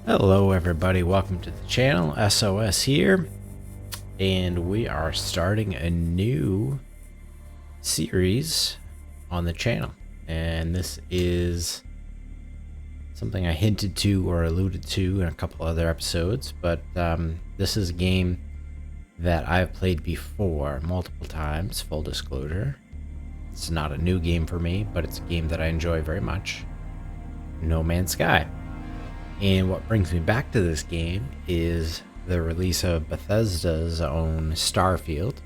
Hello everybody, welcome to the channel. SOS here, and we are starting a new series on the channel, and this is something I hinted to or alluded to in a couple other episodes, but this is a game that I've played before multiple times, full disclosure. It's not a new game for me, but it's a game that I enjoy very much. No Man's Sky. And what brings me back to this game is the release of Bethesda's own Starfield.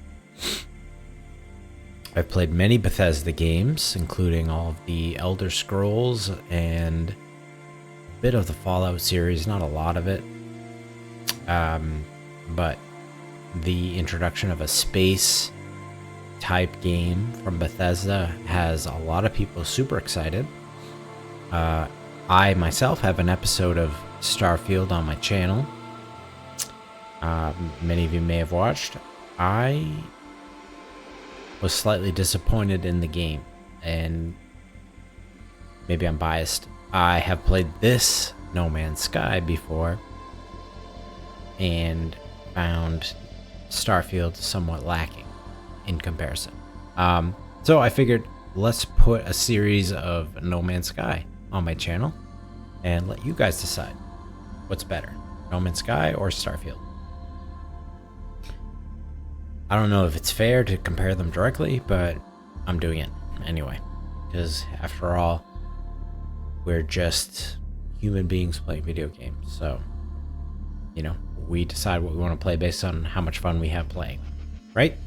I've played many Bethesda games, including all of the Elder Scrolls and a bit of the Fallout series, not a lot of it. But the introduction of a space type game from Bethesda has a lot of people super excited. I myself have an episode of Starfield on my channel. Many of you may have watched. I was slightly disappointed in the game, and maybe I'm biased. I have played this No Man's Sky before and found Starfield somewhat lacking in comparison. So I figured let's put a series of No Man's Sky on my channel and let you guys decide what's better, No Man's Sky or Starfield. I don't know if it's fair to compare them directly, but I'm doing it anyway, because after all, we're just human beings playing video games. So, you know, we decide what we want to play based on how much fun we have playing, right?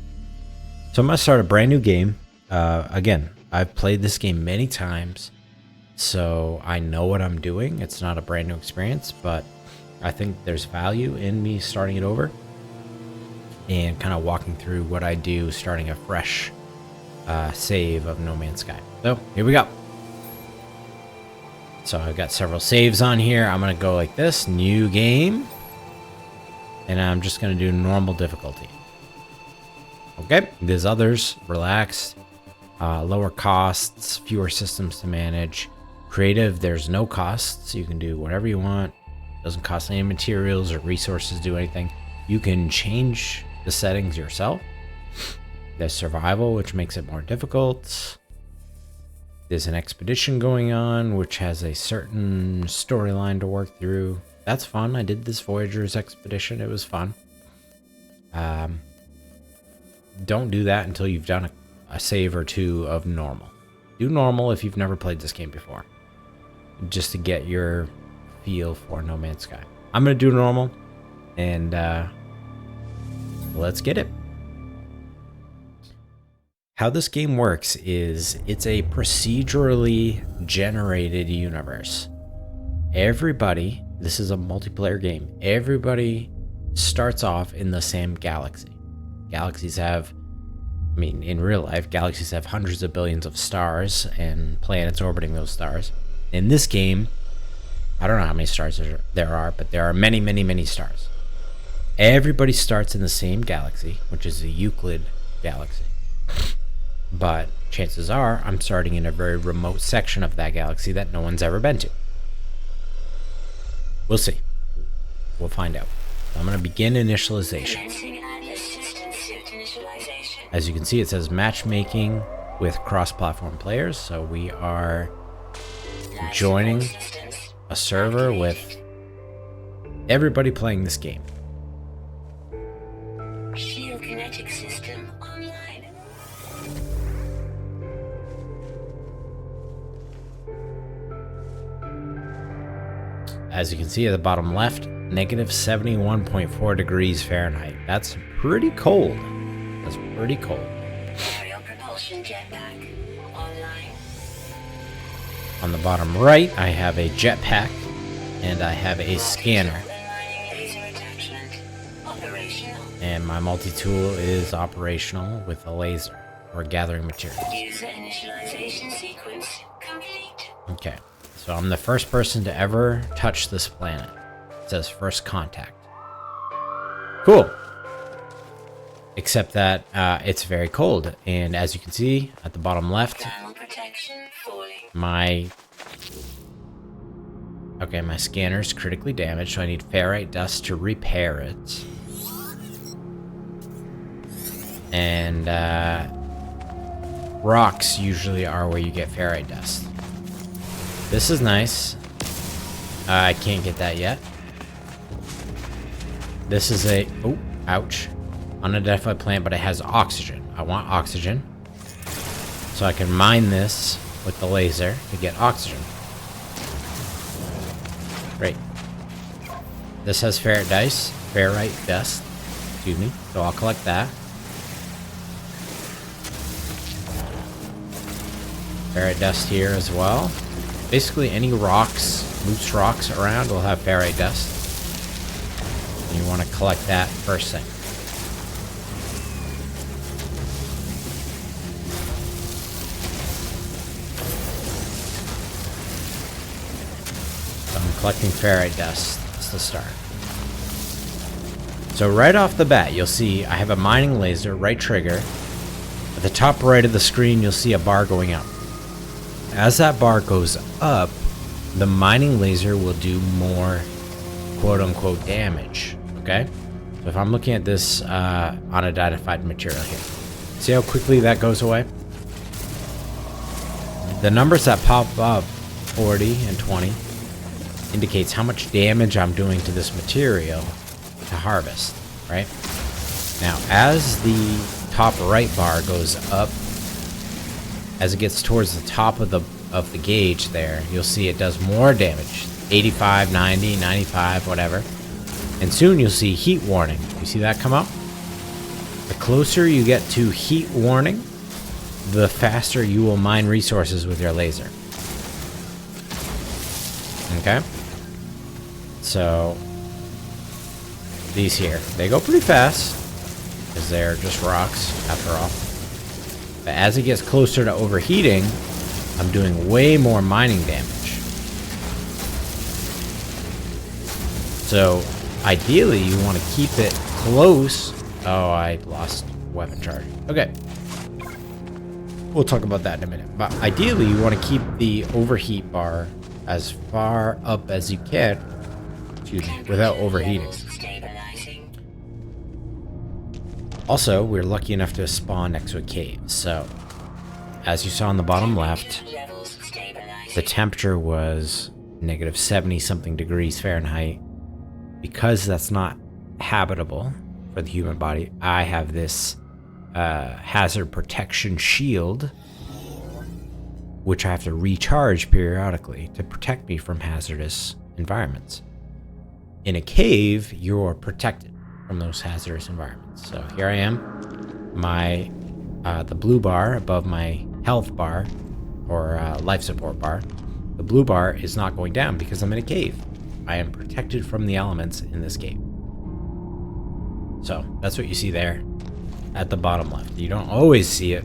So I'm going to start a brand new game. Again, I've played this game many times, so I know what I'm doing. It's not a brand new experience, but I think there's value in me starting it over and kind of walking through what I do, starting a fresh save of No Man's Sky. So here we go. So I've got several saves on here. I'm going to go like this, new game, and I'm just going to do normal difficulty. Okay, there's others, relaxed, lower costs, fewer systems to manage. Creative, there's no costs. You can do whatever you want. Doesn't cost any materials or resources to do anything. You can change the settings yourself. There's survival, which makes it more difficult. There's an expedition going on, which has a certain storyline to work through. That's fun. I did this Voyager's expedition. It was fun. Don't do that until you've done a save or two of normal. Do normal if you've never played this game before, just to get your feel for No Man's Sky. I'm going to do normal, and let's get it. How this game works is it's a procedurally generated universe. Everybody, this is a multiplayer game, everybody starts off in the same galaxy. Galaxies have, I mean, in real life, galaxies have hundreds of billions of stars and planets orbiting those stars. In this game, I don't know how many stars there are, but there are many, many, many stars. Everybody starts in the same galaxy, which is a Euclid galaxy. But chances are, I'm starting in a very remote section of that galaxy that no one's ever been to. We'll see. We'll find out. I'm going to begin initialization. As you can see, it says matchmaking with cross-platform players. So we are joining a server with everybody playing this game. Shield kinetic system online. As you can see at the bottom left, negative 71.4 degrees Fahrenheit. That's pretty cold. That's pretty cold. Aerial propulsion jetpack online. On the bottom right, I have a jetpack and I have a scanner. Laser attachment operational. And my multi-tool is operational with a laser or gathering materials. User initialization sequence complete. Okay, so I'm the first person to ever touch this planet. It says first contact. Cool. Except that it's very cold, and as you can see at the bottom left, Thermal protection fully. my Okay, my scanner's critically damaged, so I need ferrite dust to repair it. And rocks usually are where you get ferrite dust. This is nice. I can't get that yet. This is a... oh, ouch. Unidentified plant, but it has oxygen. I want oxygen. So I can mine this with the laser to get oxygen. Great. This has ferrite dust. Excuse me. So I'll collect that. Ferrite dust here as well. Basically any rocks, loose rocks around will have ferrite dust. And you want to collect that first thing. So I'm collecting ferrite dust. That's the start. So right off the bat, you'll see I have a mining laser, right trigger. At the top right of the screen, you'll see a bar going up. As that bar goes up, the mining laser will do more quote-unquote damage, okay? So if I'm looking at this unidentified material here, see how quickly that goes away? The numbers that pop up, 40 and 20, indicates how much damage I'm doing to this material to harvest, right? Now, as the top right bar goes up, as it gets towards the top of the gauge there, you'll see it does more damage. 85, 90, 95, whatever. And soon you'll see heat warning. You see that come up? The closer you get to heat warning, the faster you will mine resources with your laser. Okay? So, these here, they go pretty fast, because they're just rocks, after all. But as it gets closer to overheating, I'm doing way more mining damage. So, ideally, you want to keep it close. Oh, I lost weapon charge. Okay. We'll talk about that in a minute. But ideally, you want to keep the overheat bar as far up as you can, excuse me, without overheating. Also, we're lucky enough to spawn next to a cave, so as you saw on the bottom left, the temperature was negative 70 something degrees Fahrenheit. Because that's not habitable for the human body, I have this hazard protection shield, which I have to recharge periodically to protect me from hazardous environments. In a cave, you're protected from those hazardous environments. So here I am, my the blue bar above my health bar or life support bar. The blue bar is not going down because I'm in a cave. I am protected from the elements in this cave. So that's what you see there at the bottom left. You don't always see it,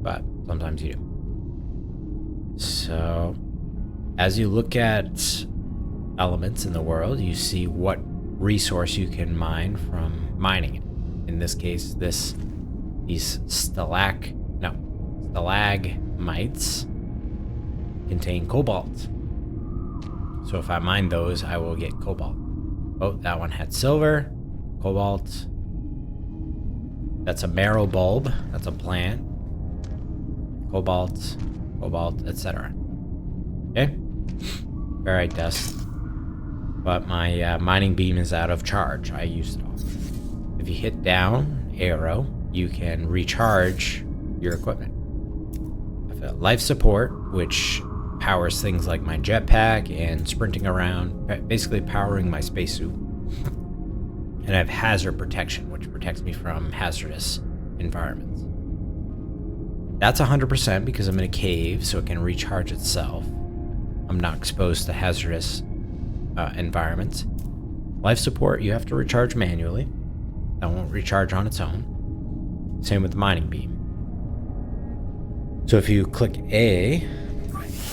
but sometimes you do. So as you look at elements in the world, you see what resource you can mine from mining it. In this case, these stalagmites contain cobalt. So if I mine those, I will get cobalt. Oh, that one had silver, cobalt. That's a marrow bulb. That's a plant. Cobalt, etc. Okay. Ferrite dust. But my mining beam is out of charge. I used it all. If you hit down arrow, you can recharge your equipment. I've got life support, which powers things like my jetpack and sprinting around, basically powering my spacesuit. And I have hazard protection, which protects me from hazardous environments. That's 100% because I'm in a cave, so it can recharge itself. I'm not exposed to hazardous environments. Life support, you have to recharge manually. That won't recharge on its own. Same with the mining beam. So if you click A,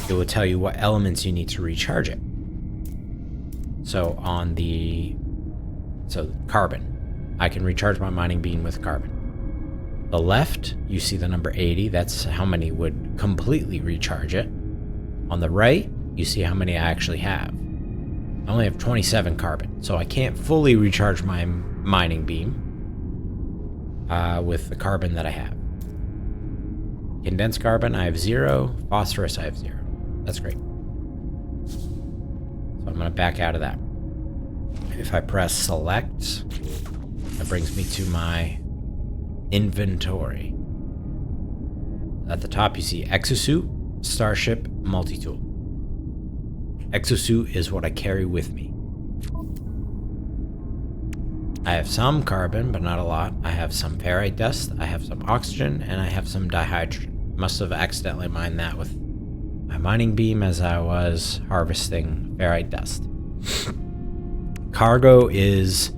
it will tell you what elements you need to recharge it. So on carbon, I can recharge my mining beam with carbon. The left, you see the number 80. That's how many would completely recharge it. On the right, you see how many I actually have. I only have 27 carbon, so I can't fully recharge my mining beam with the carbon that I have. Condensed carbon, I have 0. Phosphorus, I have 0. That's great. So I'm going to back out of that. If I press select, that brings me to my inventory. At the top, you see exosuit, starship, multi-tool. Exosuit is what I carry with me. I have some carbon, but not a lot. I have some ferrite dust, I have some oxygen, and I have some dihydrogen. Must have accidentally mined that with my mining beam as I was harvesting ferrite dust. Cargo is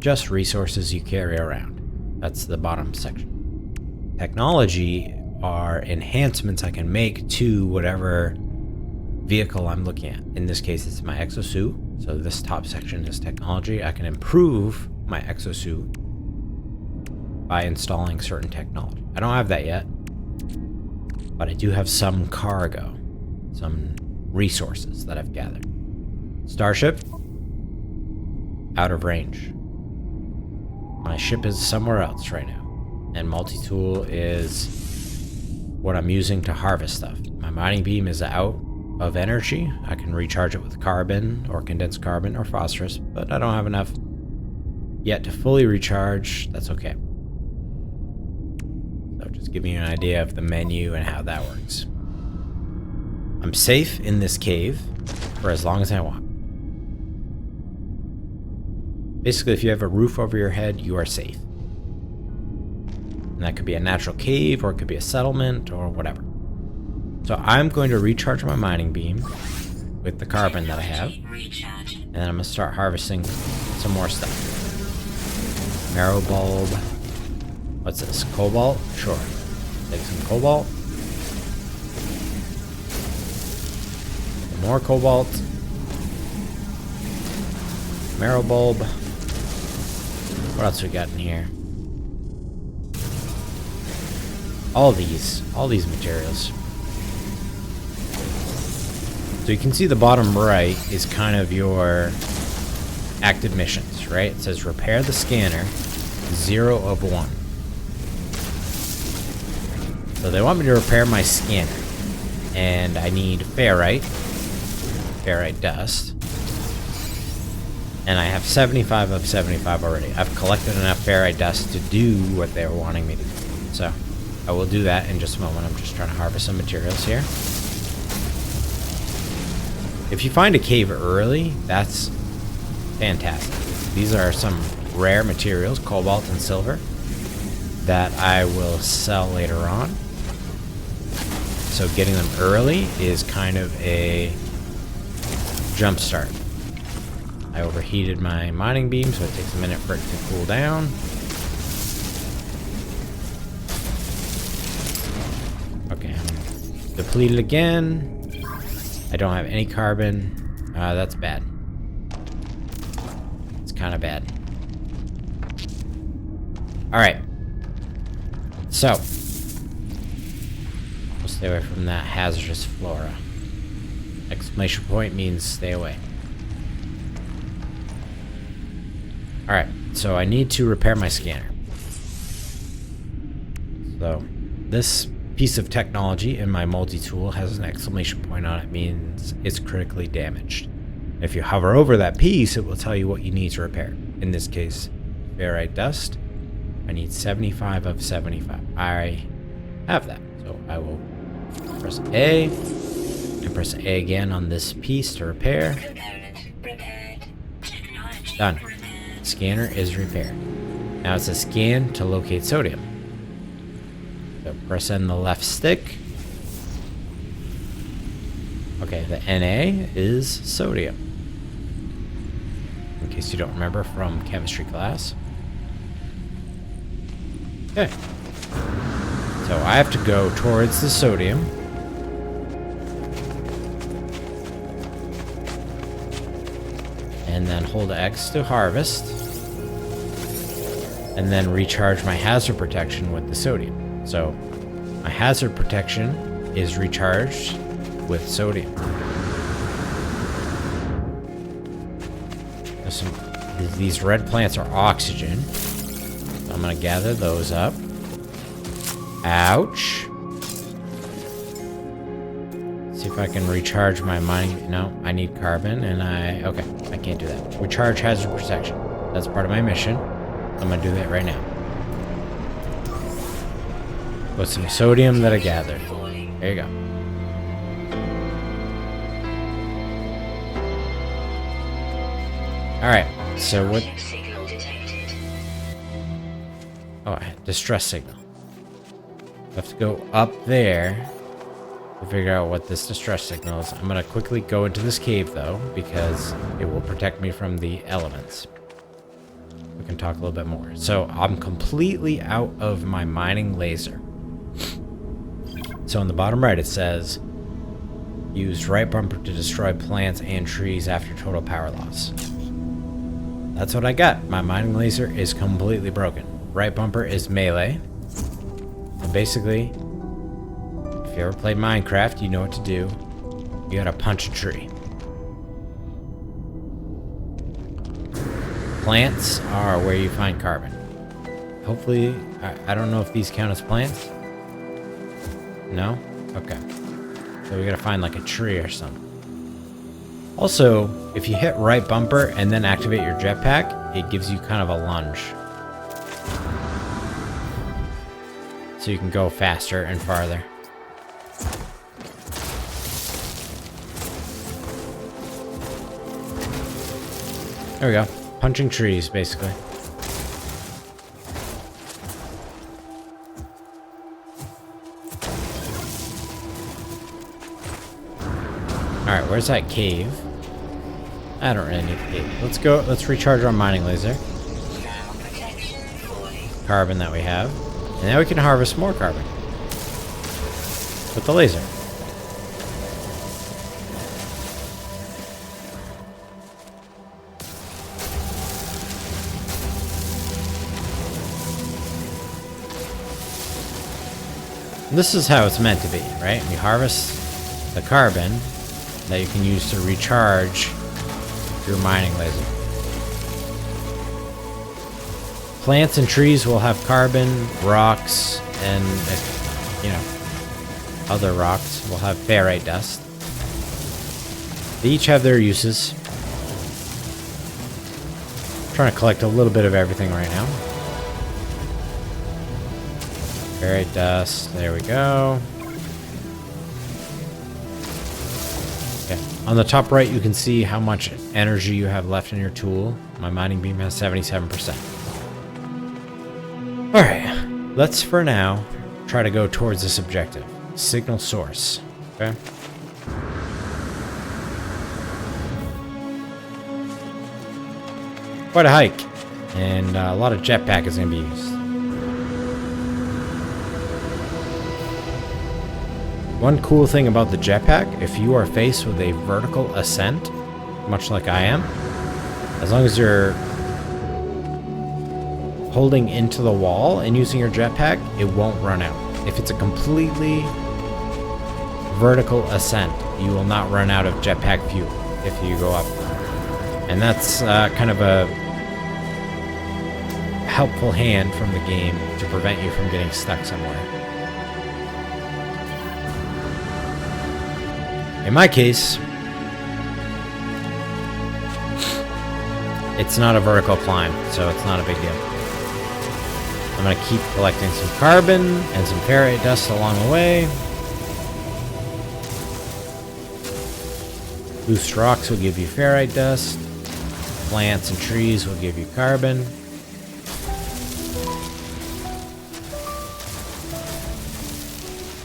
just resources you carry around. That's the bottom section. Technology are enhancements I can make to whatever vehicle I'm looking at. In this case, it's my exosuit. So this top section is technology. I can improve my exosuit by installing certain technology. I don't have that yet, but I do have some cargo, some resources that I've gathered. Starship, out of range. My ship is somewhere else right now, and multi-tool is what I'm using to harvest stuff. My mining beam is out of energy. I can recharge it with carbon or condensed carbon or phosphorus, but I don't have enough yet to fully recharge. That's okay. So just giving you an idea of the menu and how that works. I'm safe in this cave for as long as I want. Basically, if you have a roof over your head, you are safe. And that could be a natural cave, or it could be a settlement, or whatever. So I'm going to recharge my mining beam with the carbon that I have. And then I'm going to start harvesting some more stuff. Marrow bulb. What's this? Cobalt? Sure. Take some cobalt. Some more cobalt. Marrow bulb. What else we got in here? All these materials. So you can see the bottom right is kind of your active missions, right? It says repair the scanner, 0 of 1. So they want me to repair my scanner, and I need ferrite dust, and I have 75 of 75 already. I've collected enough ferrite dust to do what they were wanting me to do. So I will do that in just a moment. I'm just trying to harvest some materials here. If you find a cave early, that's fantastic. These are some rare materials, cobalt and silver, that I will sell later on. So getting them early is kind of a jump start. I overheated my mining beam, so it takes a minute for it to cool down. Okay, I'm depleted again. I don't have any carbon. That's bad. It's kind of bad. Alright. So. We'll stay away from that hazardous flora. Exclamation point means stay away. Alright, so I need to repair my scanner. So, this piece of technology in my multi-tool has an exclamation point on it, means it's critically damaged. If you hover over that piece, it will tell you what you need to repair. In this case, ferrite dust. I need 75 of 75. I have that, so I will press A, and press A again on this piece to repair. Done. Scanner is repaired. Now it says scan to locate sodium. So press in the left stick. Okay, the Na is sodium. In case you don't remember from chemistry class. Okay. So I have to go towards the sodium. And then hold X to harvest. And then recharge my hazard protection with the sodium. So my hazard protection is recharged with sodium. These red plants are oxygen. So I'm gonna gather those up. Ouch. See if I can recharge my mining. No, I need carbon and okay, I can't do that. Recharge hazard protection. That's part of my mission. I'm gonna do that right now. With some sodium that I gathered. There you go. Alright, so what... Signal detected. Oh, distress signal. I have to go up there to figure out what this distress signal is. I'm gonna quickly go into this cave though, because it will protect me from the elements. We can talk a little bit more. So I'm completely out of my mining laser. So on the bottom right it says, use right bumper to destroy plants and trees after total power loss. That's what I got. My mining laser is completely broken. Right bumper is melee. And basically, if you ever played Minecraft, you know what to do. You gotta punch a tree. Plants are where you find carbon. Hopefully, I don't know if these count as plants. No? Okay. So we gotta find like a tree or something. Also, if you hit right bumper and then activate your jetpack, it gives you kind of a lunge. So you can go faster and farther. There we go. Punching trees, basically. Alright, where's that cave? I don't really need a cave. Let's go, let's recharge our mining laser. Carbon that we have. And now we can harvest more carbon. With the laser. And this is how it's meant to be, right? You harvest the carbon that you can use to recharge your mining laser. Plants and trees will have carbon, rocks, and, you know, other rocks will have ferrite dust. They each have their uses. I'm trying to collect a little bit of everything right now. Ferrite dust, there we go. Okay. On the top right, you can see how much energy you have left in your tool. My mining beam has 77%. Alright, let's for now try to go towards this objective. Signal source. Okay. Quite a hike. And a lot of jetpack is going to be used. One cool thing about the jetpack, if you are faced with a vertical ascent, much like I am, as long as you're holding into the wall and using your jetpack, it won't run out. If it's a completely vertical ascent, you will not run out of jetpack fuel if you go up. And that's kind of a helpful hand from the game to prevent you from getting stuck somewhere. In my case, it's not a vertical climb, so it's not a big deal. I'm going to keep collecting some carbon and some ferrite dust along the way. Loose rocks will give you ferrite dust. Plants and trees will give you carbon.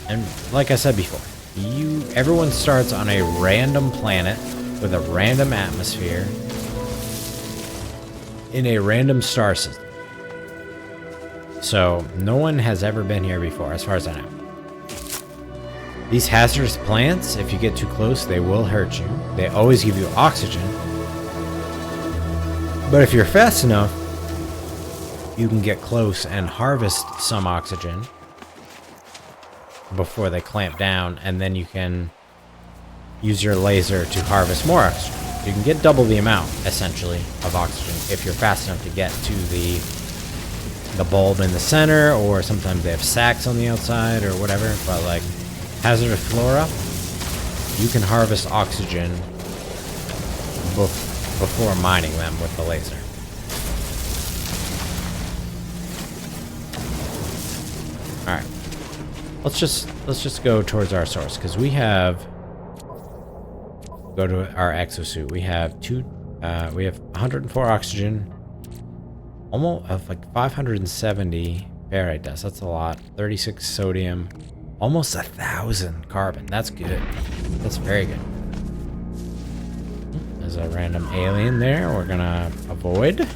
And like I said before, everyone starts on a random planet with a random atmosphere in a random star system. So no one has ever been here before, as far as I know. These hazardous plants, if you get too close, they will hurt you. They always give you oxygen. But if you're fast enough, you can get close and harvest some oxygen before they clamp down, and then you can use your laser to harvest more oxygen. You can get double the amount, essentially, of oxygen if you're fast enough to get to the bulb in the center, or sometimes they have sacks on the outside or whatever. But like hazardous flora, you can harvest oxygen before mining them with the laser. All right, let's just go towards our source, because we have go to our exosuit. We have 104 oxygen, almost of like 570 ferrite dust. That's a lot. 36 sodium, almost 1,000 carbon. That's good. That's very good. There's a random alien there we're gonna avoid.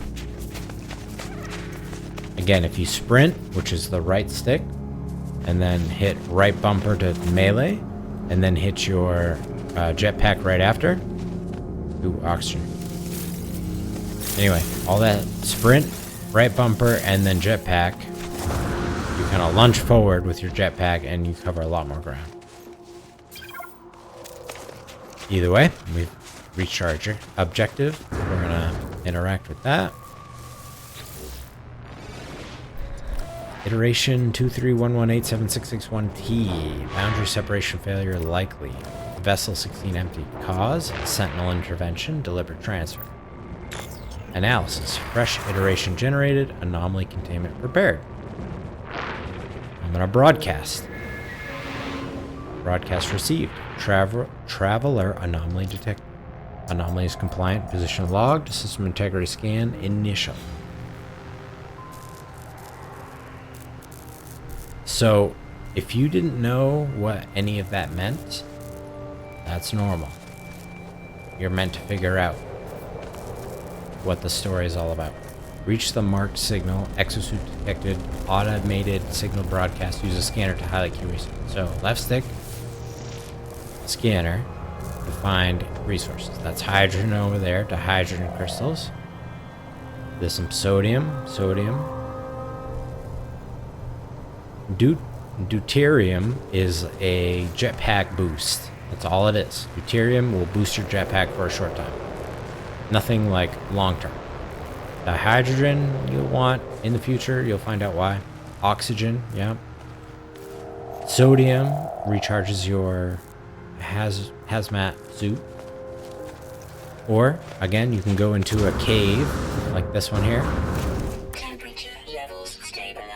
Again, if you sprint, which is the right stick, and then hit right bumper to melee, and then hit your jetpack right after. Ooh, oxygen. Anyway, all that sprint, right bumper, and then jetpack. You kind of lunge forward with your jetpack, and you cover a lot more ground. Either way, we've reached our objective. We're gonna interact with that. Iteration 231187661T. Boundary separation failure likely. Vessel 16 empty. Cause: Sentinel intervention. Deliberate transfer. Analysis: fresh iteration generated. Anomaly containment repaired. I'm gonna broadcast. Broadcast received. Traveler anomaly detected. Anomaly is compliant. Position logged. System integrity scan initial. So, if you didn't know what any of that meant, that's normal. You're meant to figure out what the story is all about. Reach the marked signal. Exosuit detected. Automated signal broadcast. Use a scanner to highlight key resources. So, left stick, scanner, to find resources. That's hydrogen over there to hydrogen crystals. There's some sodium. Deuterium is a jetpack boost. That's all it is. Deuterium will boost your jetpack for a short time. Nothing like long term. The hydrogen you'll want in the future, you'll find out why. Oxygen, yeah. Sodium recharges your hazmat suit. Or, again, you can go into a cave like this one here.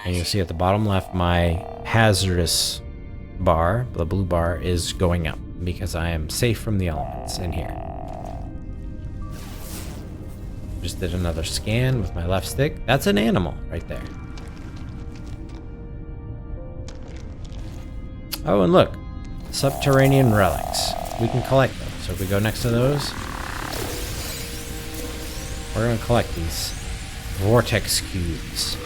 And you'll see at the bottom left, my hazardous bar, the blue bar, is going up because I am safe from the elements in here. Just did another scan with my left stick. That's an animal right there. Oh, and look, subterranean relics. We can collect them. So if we go next to those, we're going to collect these vortex cubes.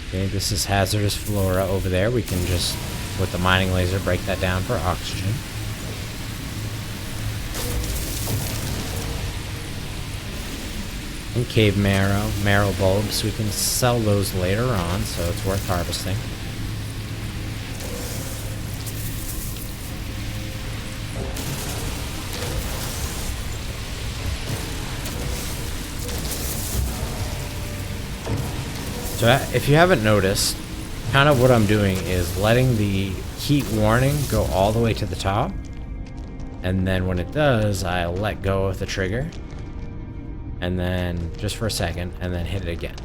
Okay, this is hazardous flora over there. We can just, with the mining laser, break that down for oxygen. And cave marrow bulbs. We can sell those later on, so it's worth harvesting. So if you haven't noticed, kind of what I'm doing is letting the heat warning go all the way to the top. And then when it does, I let go of the trigger. And then just for a second, and then hit it again.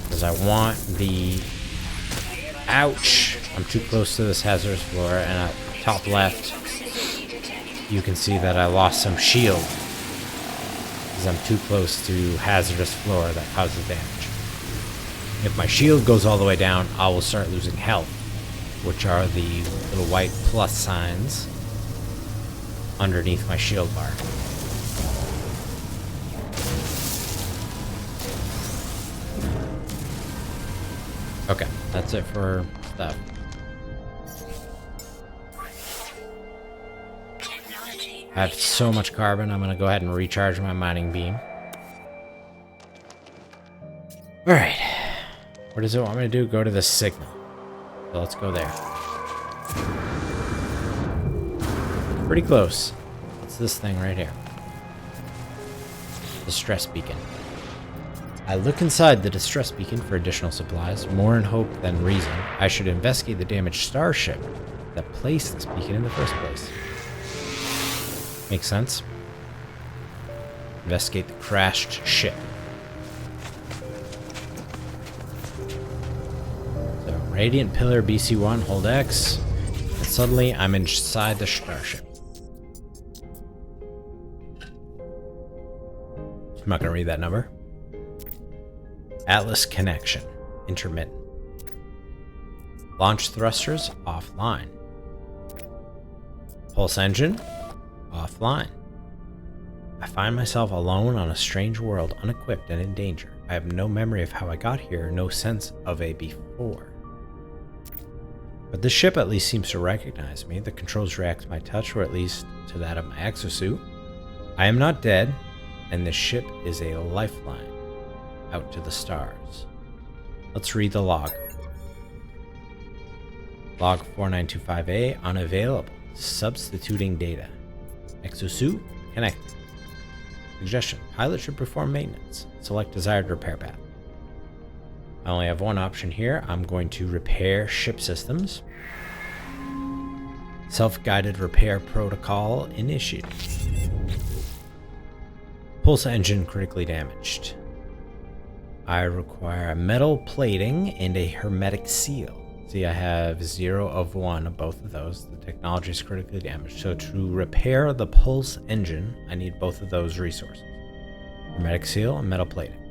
Because I want the... Ouch! I'm too close to this hazardous flora, and at top left, you can see that I lost some shield. Because I'm too close to hazardous flora that causes damage. If my shield goes all the way down, I will start losing health, which are the little white plus signs underneath my shield bar. Okay, that's it for stuff. I have so much carbon, I'm gonna go ahead and recharge my mining beam. Alright. What does it want me to do? Go to the signal. So let's go there. Pretty close. What's this thing right here? Distress beacon. I look inside the distress beacon for additional supplies, more in hope than reason. I should investigate the damaged starship that placed this beacon in the first place. Makes sense. Investigate the crashed ship. So, Radiant Pillar BC1, hold X. And suddenly, I'm inside the starship. I'm not going to read that number. Atlas connection. Intermittent. Launch thrusters offline. Pulse engine offline. I find myself alone on a strange world, unequipped and in danger. I have no memory of how I got here, no sense of a before. But the ship at least seems to recognize me. The controls react to my touch, or at least to that of my exosuit. I am not dead, and the ship is a lifeline out to the stars. Let's read the log. Log 4925A, unavailable. Substituting data. Exosuit connected. Suggestion: pilot should perform maintenance. Select desired repair path. I only have one option here. I'm going to repair ship systems. Self-guided repair protocol initiated. Pulse engine critically damaged. I require a metal plating and a hermetic seal. See, I have 0 of 1 of both of those. The technology is critically damaged. So to repair the pulse engine, I need both of those resources. Hermetic seal and metal plating.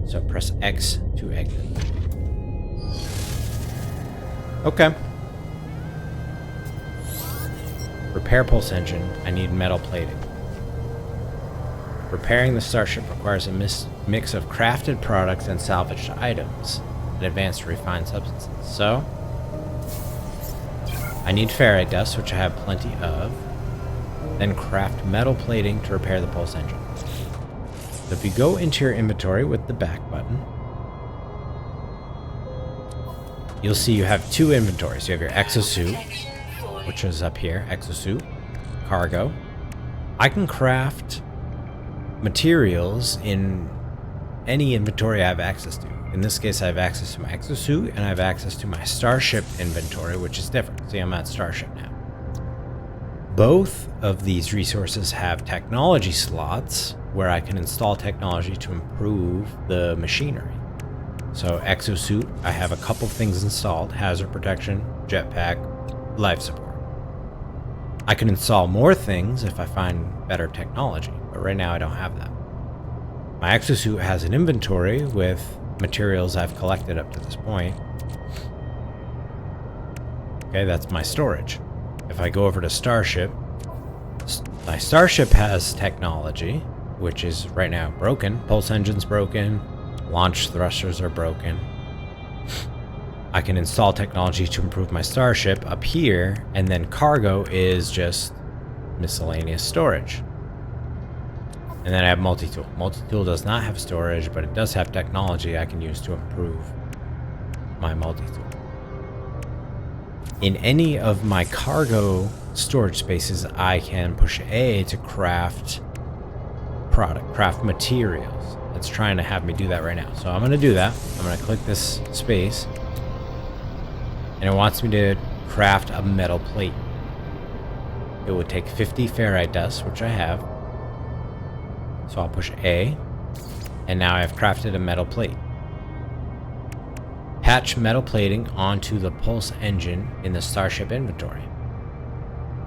So press X to exit. Okay. Repair pulse engine, I need metal plating. Repairing the starship requires a mix of crafted products and salvaged items. Advanced refined substances. So I need ferrite dust, which I have plenty of. Then craft metal plating to repair the pulse engine. So if you go into your inventory with the back button, you'll see you have two inventories. You have your exosuit, which is up here, exosuit, cargo. I can craft materials in any inventory I have access to. In this case, I have access to my exosuit, and I have access to my starship inventory, which is different. See, I'm at starship now. Both of these resources have technology slots where I can install technology to improve the machinery. So exosuit, I have a couple things installed: hazard protection, jetpack, life support. I can install more things if I find better technology, but right now I don't have that. My exosuit has an inventory with materials I've collected up to this point. Okay, that's my storage. If I go over to Starship, my Starship has technology, which is right now broken. Pulse engine's broken. Launch thrusters are broken. I can install technology to improve my Starship up here, and then cargo is just miscellaneous storage. And then I have multi-tool. Multi-tool does not have storage, but it does have technology I can use to improve my multi-tool. In any of my cargo storage spaces, I can push A to craft materials. It's trying to have me do that right now. So I'm going to do that. I'm going to click this space, and it wants me to craft a metal plate. It would take 50 ferrite dust, which I have. So I'll push A, and now I've crafted a metal plate. Patch metal plating onto the pulse engine in the Starship inventory.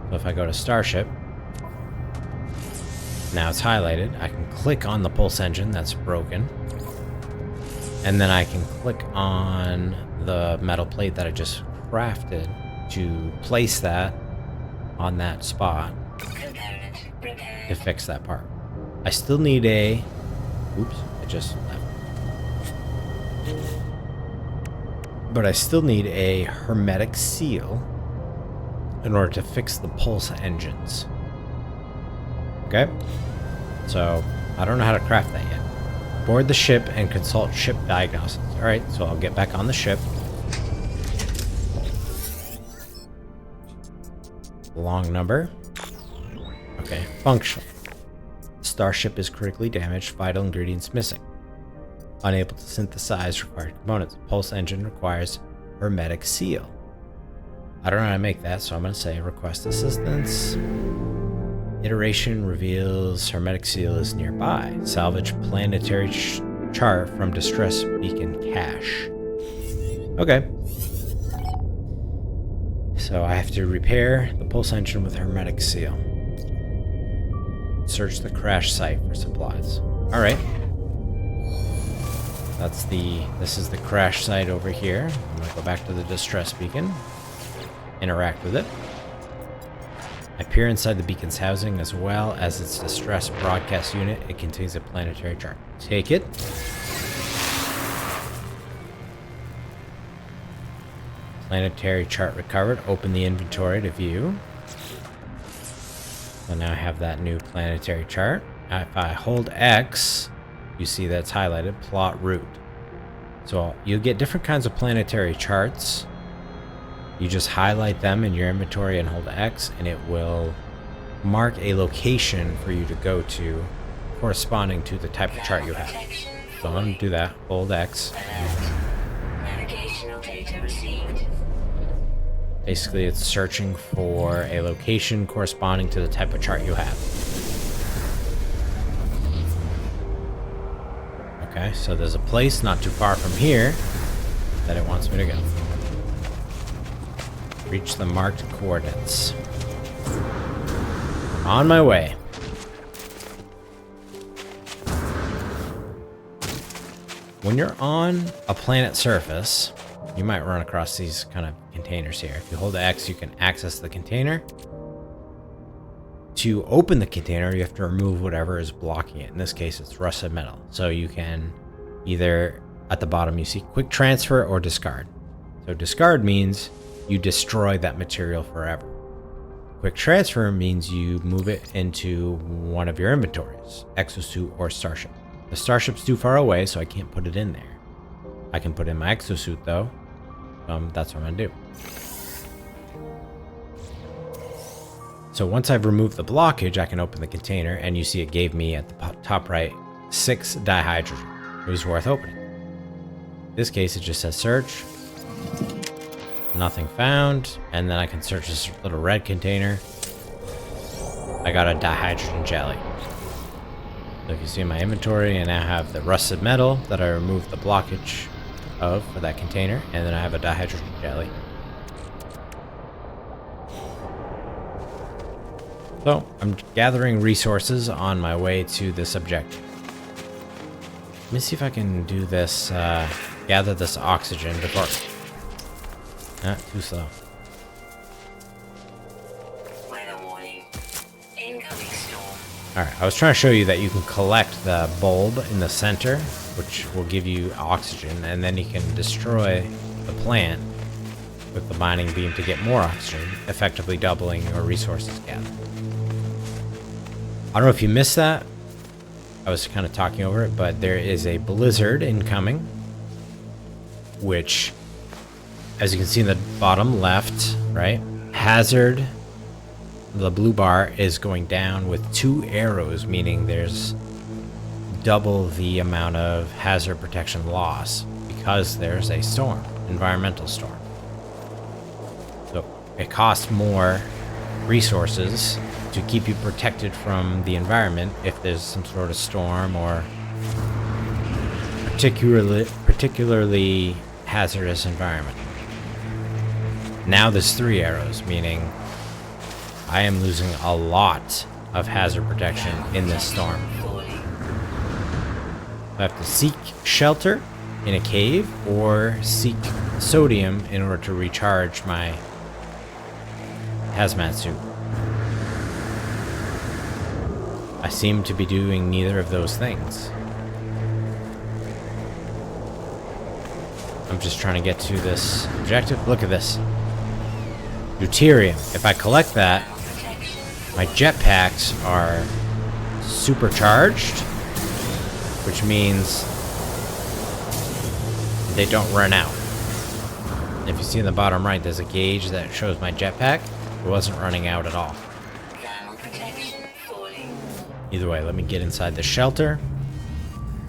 So if I go to Starship, now it's highlighted. I can click on the pulse engine that's broken, and then I can click on the metal plate that I just crafted to place that on that spot to fix that part. I still need a... Oops, I just left. But I still need a hermetic seal in order to fix the pulse engines. Okay? So, I don't know how to craft that yet. Board the ship and consult ship diagnostics. Alright, so I'll get back on the ship. Long number. Okay, functional. Starship is critically damaged, vital ingredients missing. Unable to synthesize required components. Pulse engine requires hermetic seal. I don't know how to make that, so I'm going to say request assistance. Iteration reveals hermetic seal is nearby. Salvage planetary chart from distress beacon cache. Okay. So I have to repair the pulse engine with hermetic seal. Search the crash site for supplies. All right. This is the crash site over here. I'm gonna go back to the distress beacon. Interact with it. I peer inside the beacon's housing as well as its distress broadcast unit. It contains a planetary chart. Take it. Planetary chart recovered. Open the inventory to view. So now I have that new planetary chart. If I hold X, you see that's highlighted. Plot route. So you'll get different kinds of planetary charts. You just highlight them in your inventory and hold X, and it will mark a location for you to go to corresponding to the type of chart you have. So I'm going to do that. Hold X. Navigational data received. Basically, it's searching for a location corresponding to the type of chart you have. Okay, so there's a place not too far from here that it wants me to go. Reach the marked coordinates. On my way. When you're on a planet surface, you might run across these kind of containers here. If you hold X, you can access the container. To open the container, you have to remove whatever is blocking it. In this case, it's rusted metal. So you can either, at the bottom, you see quick transfer or discard. So discard means you destroy that material forever. Quick transfer means you move it into one of your inventories, exosuit or starship. The starship's too far away, so I can't put it in there. I can put in my exosuit though. That's what I'm gonna do. So once I've removed the blockage, I can open the container, and you see it gave me at the top right 6 dihydrogen. It was worth opening. In this case, it just says search. Nothing found, and then I can search this little red container. I got a dihydrogen jelly. So if you see my inventory, I now have the rusted metal that I removed the blockage of for that container, and then I have a dihydrogen jelly. So I'm gathering resources on my way to this objective. Let me see if I can do this, gather this oxygen before... too slow. Weather warning. Incoming storm. Alright, I was trying to show you that you can collect the bulb in the center, which will give you oxygen, and then you can destroy the plant with the mining beam to get more oxygen, effectively doubling your resources gathered. I don't know if you missed that. I was kind of talking over it, but there is a blizzard incoming, which, as you can see in the bottom left, right, hazard, the blue bar is going down with 2 arrows, meaning there's double the amount of hazard protection loss because there's a storm, environmental storm. So it costs more resources to keep you protected from the environment if there's some sort of storm or particularly hazardous environment. Now there's 3 arrows, meaning I am losing a lot of hazard protection in this storm. I have to seek shelter in a cave or seek sodium in order to recharge my hazmat suit. I seem to be doing neither of those things. I'm just trying to get to this objective. Look at this. Deuterium. If I collect that, my jetpacks are supercharged, which means they don't run out. If you see in the bottom right, there's a gauge that shows my jetpack. It wasn't running out at all. Thermal protection falling. Either way, let me get inside the shelter.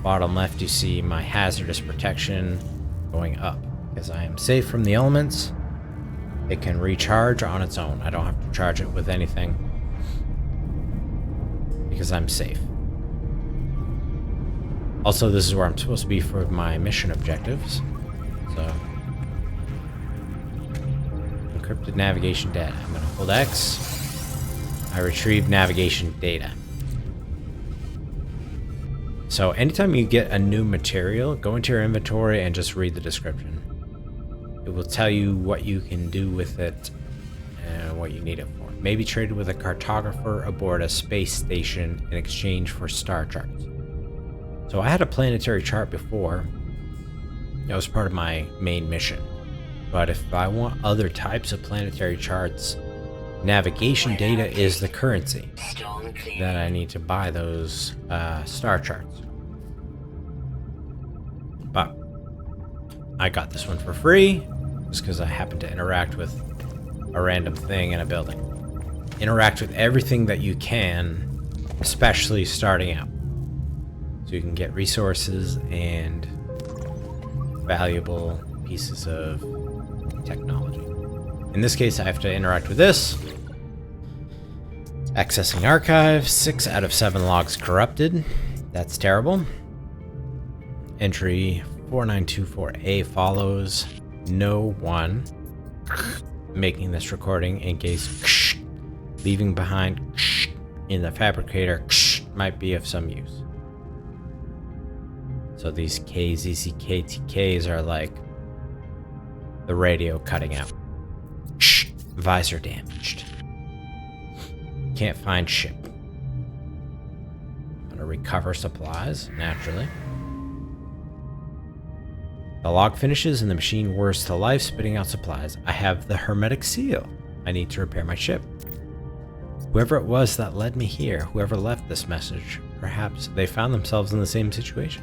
Bottom left, you see my hazardous protection going up because I am safe from the elements. It can recharge on its own. I don't have to charge it with anything because I'm safe. Also, this is where I'm supposed to be for my mission objectives. So, encrypted navigation data. I'm going to hold X. I retrieve navigation data. So anytime you get a new material, go into your inventory and just read the description. It will tell you what you can do with it and what you need it for. Maybe traded with a cartographer aboard a space station in exchange for star charts. So I had a planetary chart before. That was part of my main mission. But if I want other types of planetary charts, navigation data is the currency that I need to buy those star charts. But I got this one for free just because I happened to interact with a random thing in a building. Interact with everything that you can, especially starting out, so you can get resources and valuable pieces of technology. In this case, I have to interact with this. Accessing archive, 6 out of 7 logs corrupted. That's terrible. Entry 4924A follows. No one. Making this recording in case leaving behind in the fabricator might be of some use. So these KZCKTKs are like the radio cutting out. Visor damaged. Can't find ship. I'm gonna recover supplies, naturally. The log finishes and the machine whirs to life, spitting out supplies. I have the hermetic seal. I need to repair my ship. Whoever it was that led me here, whoever left this message, perhaps they found themselves in the same situation.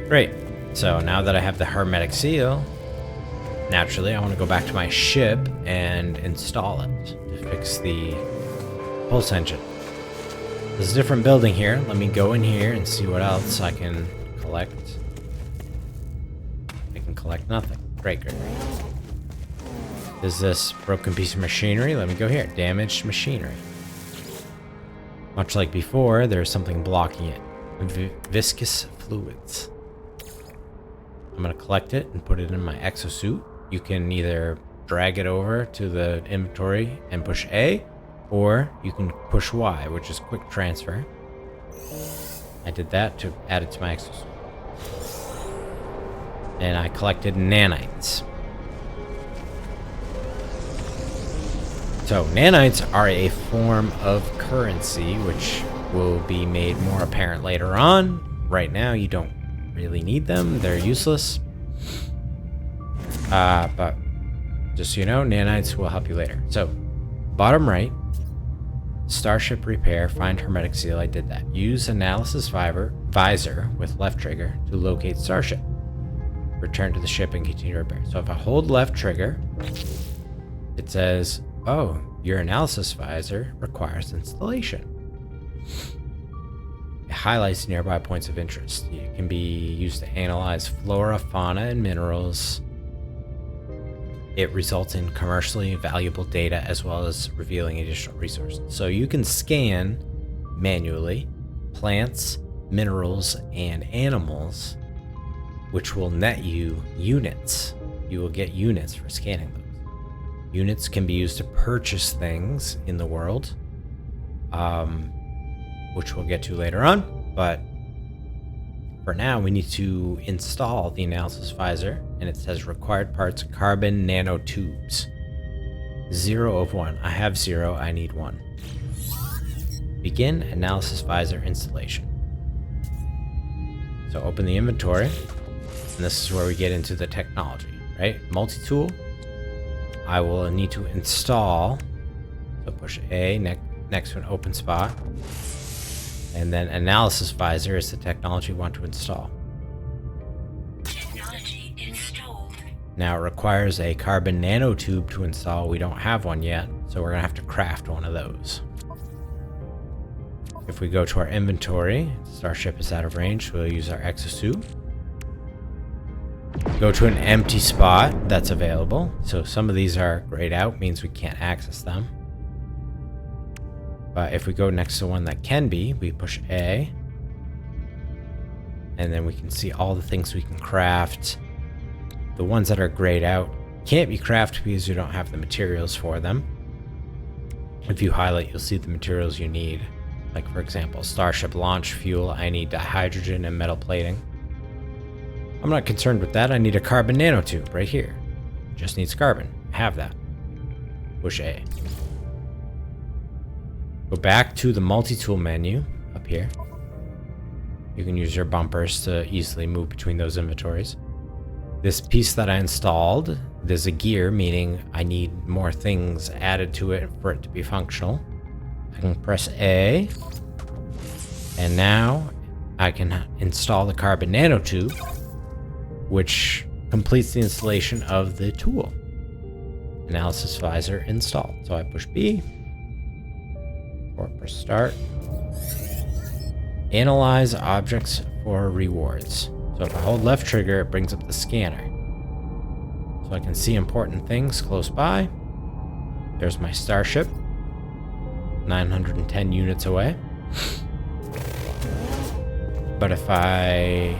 Great. So now that I have the hermetic seal, naturally I want to go back to my ship and install it to fix the pulse engine. There's a different building here. Let me go in here and see what else I can collect. I can collect nothing. Great. Is this broken piece of machinery? Let me go here. Damaged machinery. Much like before, there's something blocking it. Viscous fluids. I'm gonna collect it and put it in my exosuit. You can either drag it over to the inventory and push A, or you can push Y, which is quick transfer. I did that to add it to my exosuit. And I collected nanites. So nanites are a form of currency, which will be made more apparent later on. Right now, you don't really need them. They're useless. But just so you know, nanites will help you later. So, bottom right, starship repair, find hermetic seal. I did that. Use analysis visor with left trigger to locate starship. Return to the ship and continue repair. So if I hold left trigger, it says, oh, your analysis visor requires installation. It highlights nearby points of interest. It can be used to analyze flora, fauna, and minerals. It results in commercially valuable data as well as revealing additional resources. So you can scan manually plants, minerals, and animals, which will net you units. You will get units for scanning those. Units can be used to purchase things in the world, which we'll get to later on. But for now, we need to install the analysis visor, and it says required parts, carbon nanotubes. 0 of 1. I have 0, I need 1. Begin analysis visor installation. So open the inventory, and this is where we get into the technology, right? Multi-tool. I will need to install, so push A next to an open spot. And then analysis visor is the technology we want to install. Technology installed. Now it requires a carbon nanotube to install. We don't have one yet, so we're gonna have to craft one of those. If we go to our inventory, Starship is out of range, so we'll use our exosuit. Go to an empty spot that's available. So some of these are grayed out, means we can't access them. But if we go next to one that can be, we push A. And then we can see all the things we can craft. The ones that are grayed out can't be crafted because you don't have the materials for them. If you highlight, you'll see the materials you need. Like, for example, Starship launch fuel, I need hydrogen and metal plating. I'm not concerned with that. I need a carbon nanotube right here. Just needs carbon. I have that. Push A. Go back to the multi-tool menu up here. You can use your bumpers to easily move between those inventories. This piece that I installed, there's a gear, meaning I need more things added to it for it to be functional. I can press A, and now I can install the carbon nanotube, which completes the installation of the tool. Analysis visor installed. So I push B, or press start. Analyze objects for rewards. So if I hold left trigger, it brings up the scanner. So I can see important things close by. There's my Starship. 910 units away. But if I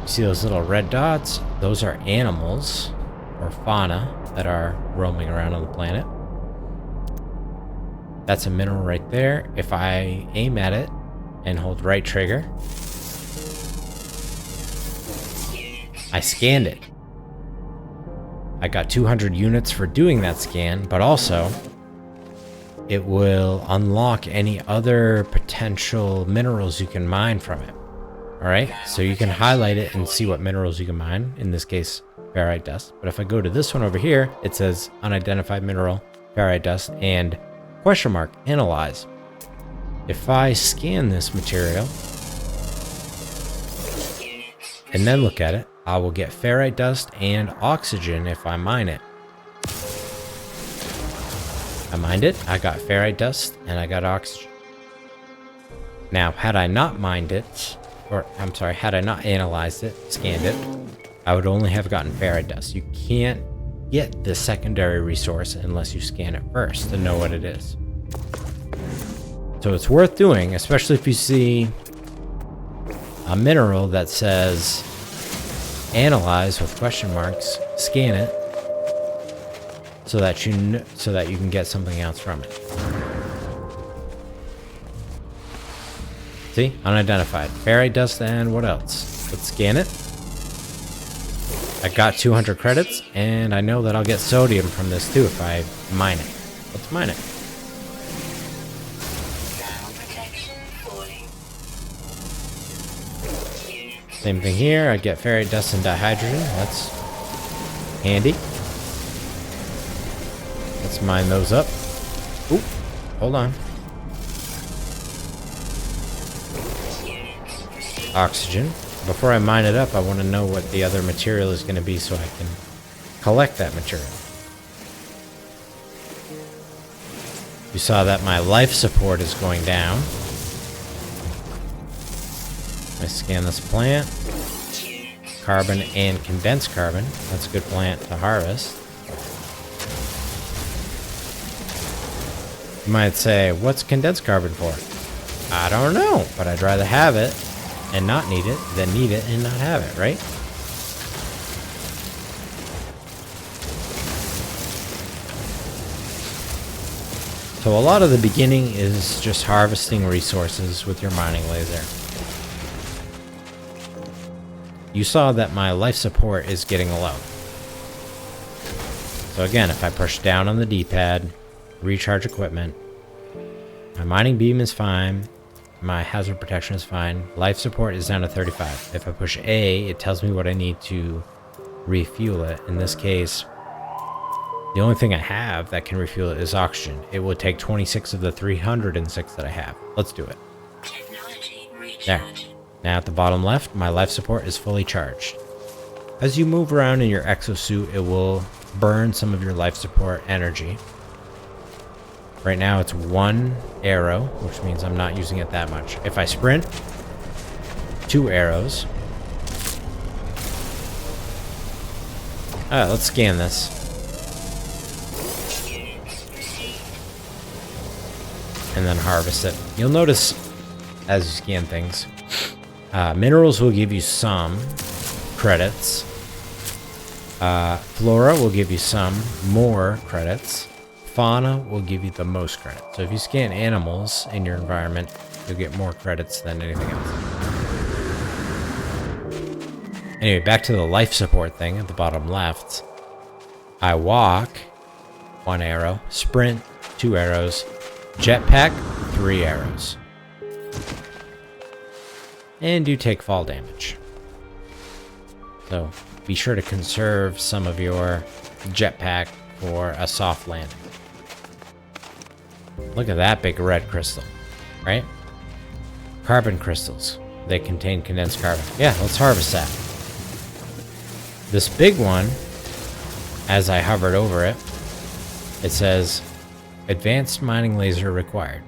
see those little red dots, those are animals or fauna that are roaming around on the planet. That's a mineral right there. If I aim at it and hold right trigger, I scanned it. I got 200 units for doing that scan, but also it will unlock any other potential minerals you can mine from it. All right, so you can highlight it and see what minerals you can mine. In this case, ferrite dust. But if I go to this one over here, it says unidentified mineral, ferrite dust, and question mark, analyze. If I scan this material and then look at it, I will get ferrite dust and oxygen if I mine it. I mined it, I got ferrite dust, and I got oxygen. Now, had I not mined it, or I'm sorry, had I not analyzed it, scanned it, I would only have gotten ferrite dust. You can't get the secondary resource unless you scan it first to know what it is. So it's worth doing, especially if you see a mineral that says analyze with question marks, scan it so that you can get something else from it. See, unidentified ferrite dust, and what else? Let's scan it. I got 200 credits, and I know that I'll get sodium from this too if I mine it. Let's mine it. Same thing here. I get ferrite dust and dihydrogen. That's handy. Let's mine those up. Oop, hold on. Oxygen. Before I mine it up, I want to know what the other material is going to be so I can collect that material. You saw that my life support is going down. I scan this plant. Carbon and condensed carbon. That's a good plant to harvest. You might say, what's condensed carbon for? I don't know, but I'd rather have it and not need it than need it and not have it, right? So a lot of the beginning is just harvesting resources with your mining laser. You saw that my life support is getting low. So again, if I push down on the D-pad, recharge equipment, my mining beam is fine, my hazard protection is fine, life support is down to 35. If I push A, it tells me what I need to refuel it. In this case, the only thing I have that can refuel it is oxygen. It will take 26 of the 306 that I have. Let's do it. There. Now at the bottom left, my life support is fully charged. As you move around in your exosuit, it will burn some of your life support energy. Right now it's 1 arrow, which means I'm not using it that much. If I sprint, 2 arrows. Alright, let's scan this. And then harvest it. You'll notice as you scan things, minerals will give you some credits. Flora will give you some more credits. Fauna will give you the most credits. So if you scan animals in your environment, you'll get more credits than anything else. Anyway, back to the life support thing at the bottom left. I walk, 1 arrow. Sprint, 2 arrows. Jetpack, 3 arrows. And you take fall damage. So be sure to conserve some of your jetpack for a soft landing. Look at that big red crystal, right? Carbon crystals. They contain condensed carbon. Yeah, let's harvest that. This big one, as I hovered over it, it says advanced mining laser required.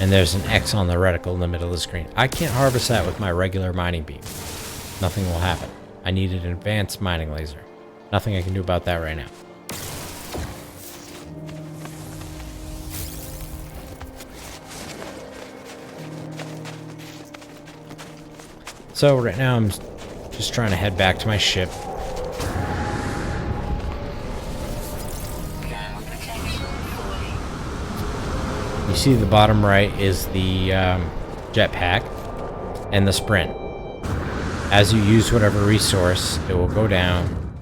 And there's an X on the reticle in the middle of the screen. I can't harvest that with my regular mining beam. Nothing will happen. I need an advanced mining laser. Nothing I can do about that right now. So right now I'm just trying to head back to my ship. You see the bottom right is the jetpack and the sprint. As you use whatever resource, it will go down.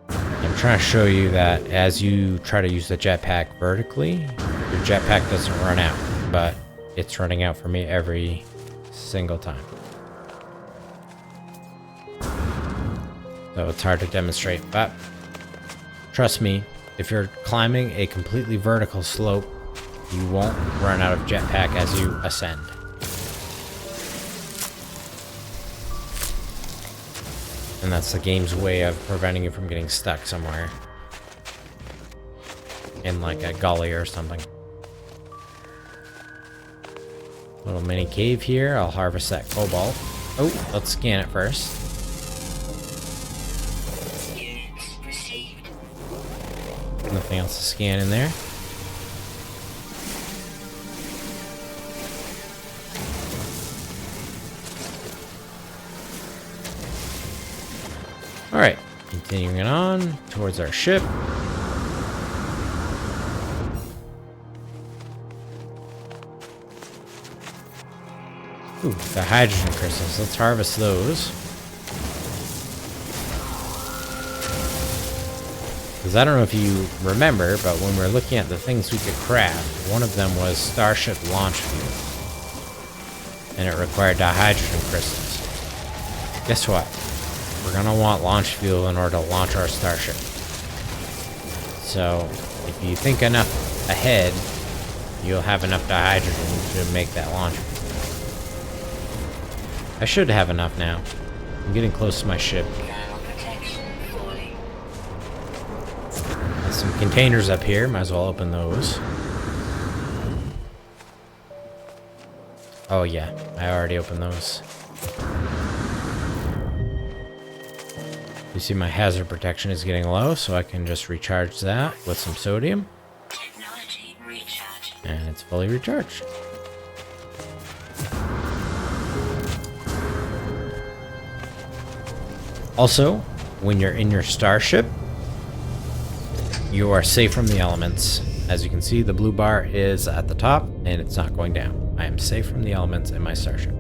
I'm trying to show you that as you try to use the jetpack vertically, your jetpack doesn't run out, but it's running out for me every single time. So it's hard to demonstrate, but trust me, if you're climbing a completely vertical slope, you won't run out of jetpack as you ascend. And that's the game's way of preventing you from getting stuck somewhere. In like a gully or something. Little mini cave here. I'll harvest that cobalt. Oh, let's scan it first. Nothing else to scan in there. Alright, continuing on towards our ship. Ooh, the hydrogen crystals. Let's harvest those. Because I don't know if you remember, but when we were looking at the things we could craft, one of them was Starship launch fuel. And it required dihydrogen crystals. Guess what? We're gonna want launch fuel in order to launch our starship. So, if you think enough ahead, you'll have enough dihydrogen to make that launch fuel. I should have enough now. I'm getting close to my ship. There's some containers up here, might as well open those. Oh yeah, I already opened those. You see my hazard protection is getting low, so I can just recharge that with some sodium. Technology recharge. And it's fully recharged. Also, when you're in your starship, you are safe from the elements. As you can see, the blue bar is at the top, and it's not going down. I am safe from the elements in my starship.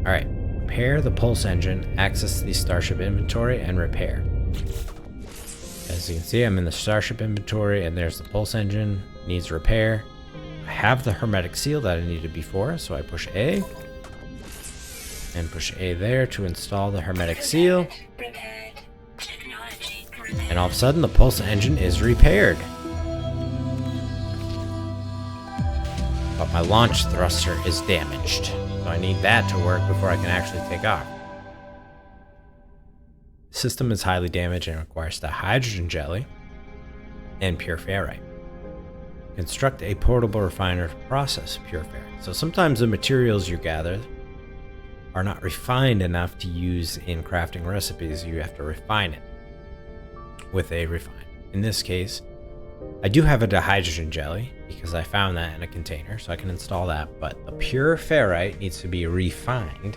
Alright. Repair the pulse engine, access the starship inventory, and repair. As you can see, I'm in the starship inventory, and there's the pulse engine. Needs repair. I have the hermetic seal that I needed before, so I push A. And push A there to install the hermetic seal. And all of a sudden, the pulse engine is repaired. But my launch thruster is damaged. So I need that to work before I can actually take off. System is highly damaged and requires the hydrogen jelly and pure ferrite. Construct a portable refiner to process pure ferrite. So sometimes the materials you gather are not refined enough to use in crafting recipes. You have to refine it with a refine. In this case, I do have a dihydrogen jelly because I found that in a container, so I can install that, but the pure ferrite needs to be refined.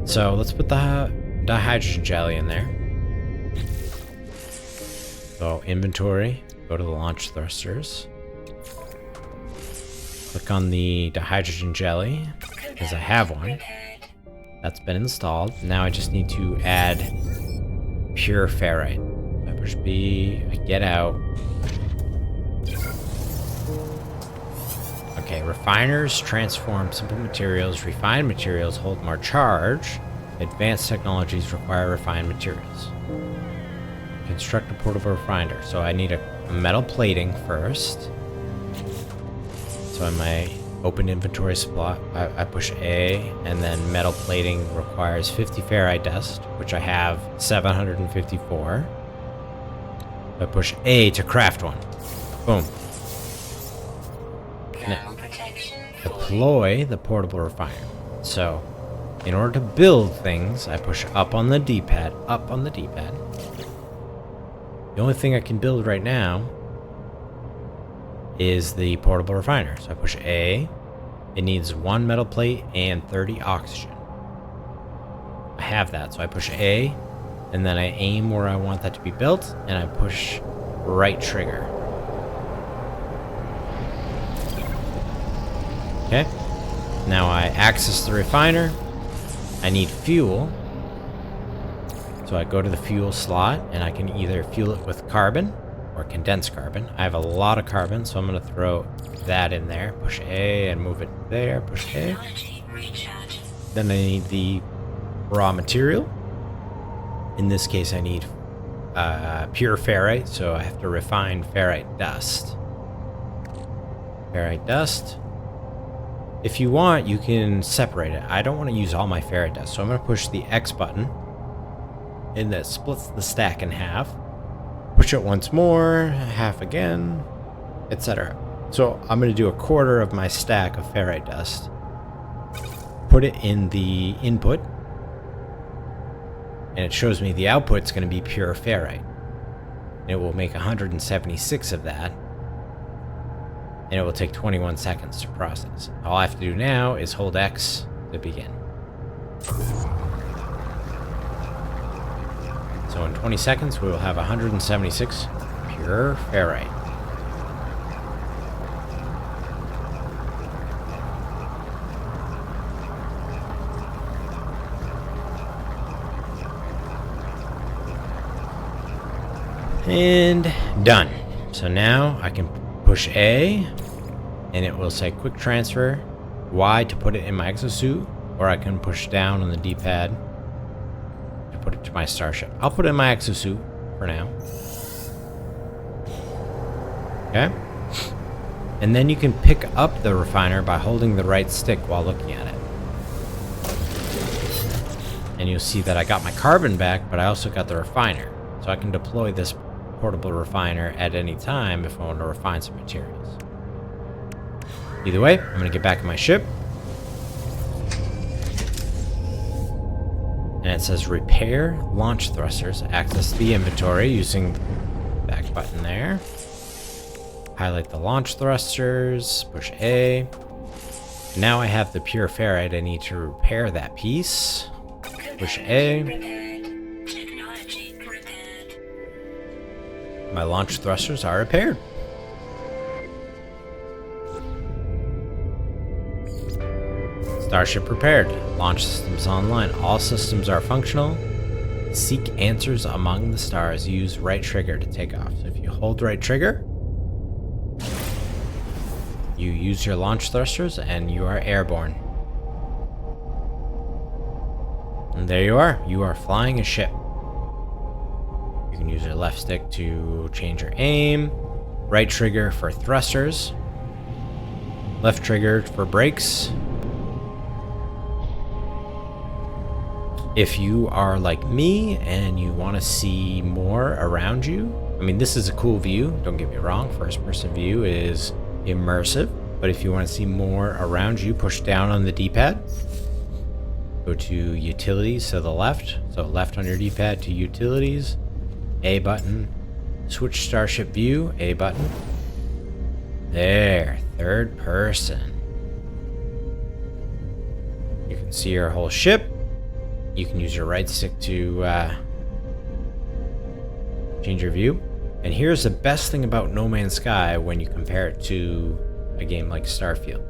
So let's put the dihydrogen jelly in there. So inventory, go to the launch thrusters. Click on the dihydrogen jelly, because I have one. That's been installed. Now I just need to add pure ferrite. I push B, I get out. Okay, refiners transform simple materials. Refined materials hold more charge. Advanced technologies require refined materials. Construct a portable refiner. So I need a metal plating first. So in my open inventory slot, I push A, and then metal plating requires 50 ferrite dust, which I have 754. I push A to craft one. Boom. Now, deploy the portable refiner. So, in order to build things, I push up on the D-pad, up on the D-pad. The only thing I can build right now is the portable refiner. So I push A. It needs 1 metal plate and 30 oxygen. I have that, so I push A, and then I aim where I want that to be built, and I push right trigger. Okay. Now I access the refiner. I need fuel. So I go to the fuel slot, and I can either fuel it with carbon or condensed carbon. I have a lot of carbon, so I'm going to throw that in there. Push A and move it there. Push A. Then I need the raw material. In this case, I need pure ferrite, so I have to refine ferrite dust. Ferrite dust. If you want, you can separate it. I don't want to use all my ferrite dust, so I'm going to push the X button, and that splits the stack in half. Push it once more, half again, etc. So I'm going to do a quarter of my stack of ferrite dust. Put it in the input, and it shows me the output's going to be pure ferrite. It will make 176 of that, and it will take 21 seconds to process. All I have to do now is hold X to begin. So in 20 seconds, we will have 176 pure ferrite. And done. So now I can push A, and it will say quick transfer, Y to put it in my exosuit, or I can push down on the D-pad to put it to my starship. I'll put it in my exosuit for now. Okay. And then you can pick up the refiner by holding the right stick while looking at it. And you'll see that I got my carbon back, but I also got the refiner. So I can deploy this portable refiner at any time if I want to refine some materials. Either way, I'm going to get back in my ship. And it says repair launch thrusters. Access the inventory using the back button there. Highlight the launch thrusters. Push A. Now I have the pure ferrite. I need to repair that piece. Push A. My launch thrusters are repaired. Starship repaired. Launch systems online. All systems are functional. Seek answers among the stars. Use right trigger to take off. So if you hold right trigger, you use your launch thrusters and you are airborne. And there you are. You are flying a ship. You can use your left stick to change your aim. Right trigger for thrusters. Left trigger for brakes. If you are like me and you want to see more around you, I mean, this is a cool view, don't get me wrong. First person view is immersive, but if you want to see more around you, push down on the D-pad. Go to utilities to the left. So left on your D-pad to utilities, A button. Switch starship view, A button. There, third person. You can see your whole ship. You can use your right stick to change your view. And here's the best thing about No Man's Sky when you compare it to a game like Starfield.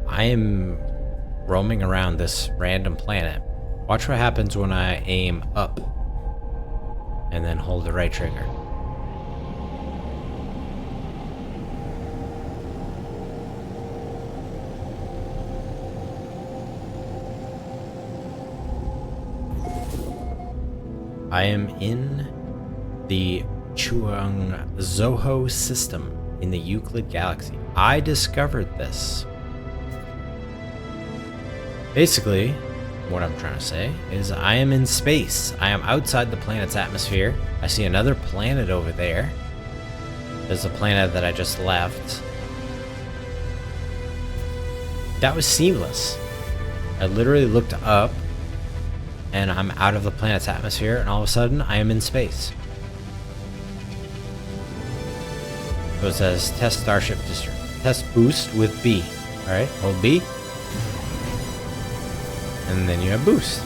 I am roaming around this random planet. Watch what happens when I aim up and then hold the right trigger. I am in the Chuang-Zoho system in the Euclid Galaxy. I discovered this. Basically, what I'm trying to say is I am in space. I am outside the planet's atmosphere. I see another planet over there. There's a planet that I just left. That was seamless. I literally looked up and I'm out of the planet's atmosphere, and all of a sudden I am in space. So it says test starship district. Test boost with B. Alright, hold B. And then you have boost.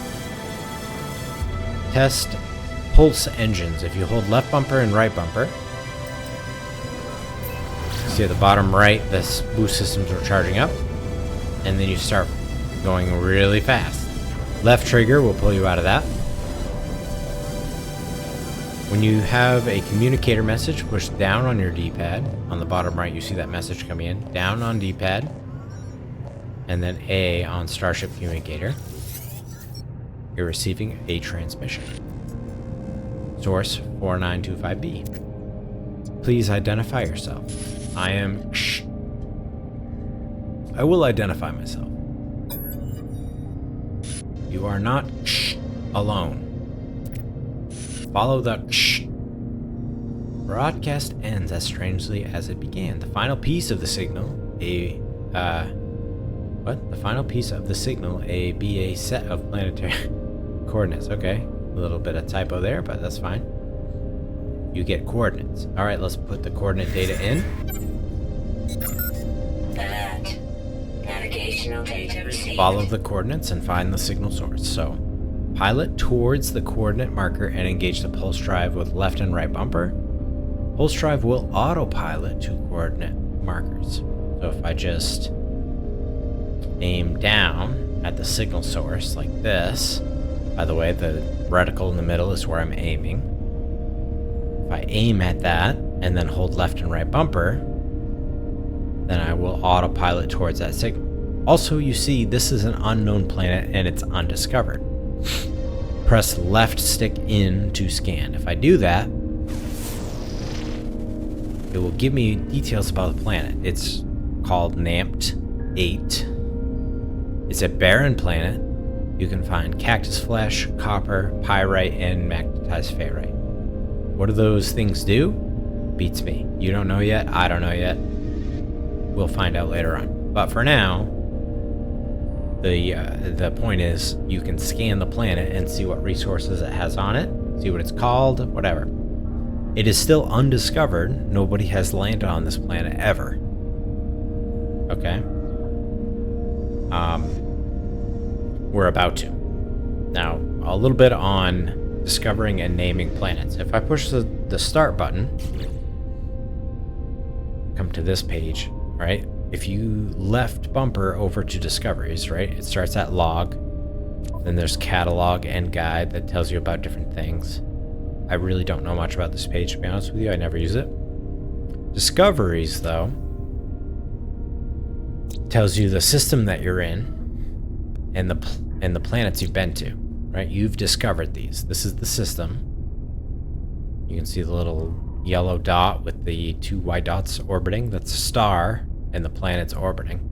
Test pulse engines. If you hold left bumper and right bumper, see at the bottom right, this boost systems are charging up. And then you start going really fast. Left trigger will pull you out of that. When you have a communicator message, push down on your D-pad. On the bottom right, you see that message coming in. Down on D-pad. And then A on Starship Communicator. You're receiving a transmission. Source 4925B. Please identify yourself. I am Shh. I will identify myself. You are not Shh alone. Follow the Shh. Broadcast ends as strangely as it began. The final piece of the signal, The final piece of the signal, be a set of planetary coordinates. Okay, a little bit of typo there, but that's fine. You get coordinates. All right, let's put the coordinate data in. Alert. Navigational data received. Follow the coordinates and find the signal source. So, pilot towards the coordinate marker and engage the pulse drive with left and right bumper. Pulse drive will autopilot to coordinate markers. So if I just aim down at the signal source like this, by the way, the reticle in the middle is where I'm aiming. If I aim at that and then hold left and right bumper, then I will autopilot towards that signal. Also, you see this is an unknown planet and it's undiscovered. Press left stick in to scan. If I do that, it will give me details about the planet. It's called Nampt 8. It's a barren planet. You can find cactus flesh, copper, pyrite, and magnetized ferrite. What do those things do? Beats me. You don't know yet. I don't know yet. We'll find out later on. But for now, the point is you can scan the planet and see what resources it has on it, see what it's called, whatever. It is still undiscovered. Nobody has landed on this planet ever. Okay. We're about to. Now, a little bit on discovering and naming planets. If I push the start button, come to this page, right? If you left bumper over to discoveries, right? It starts at log. Then there's catalog and guide that tells you about different things. I really don't know much about this page, to be honest with you. I never use it. Discoveries, though, tells you the system that you're in and the planets you've been to, right? You've discovered these. This is the system. You can see the little yellow dot with the two white dots orbiting. That's a star, and the planet's orbiting.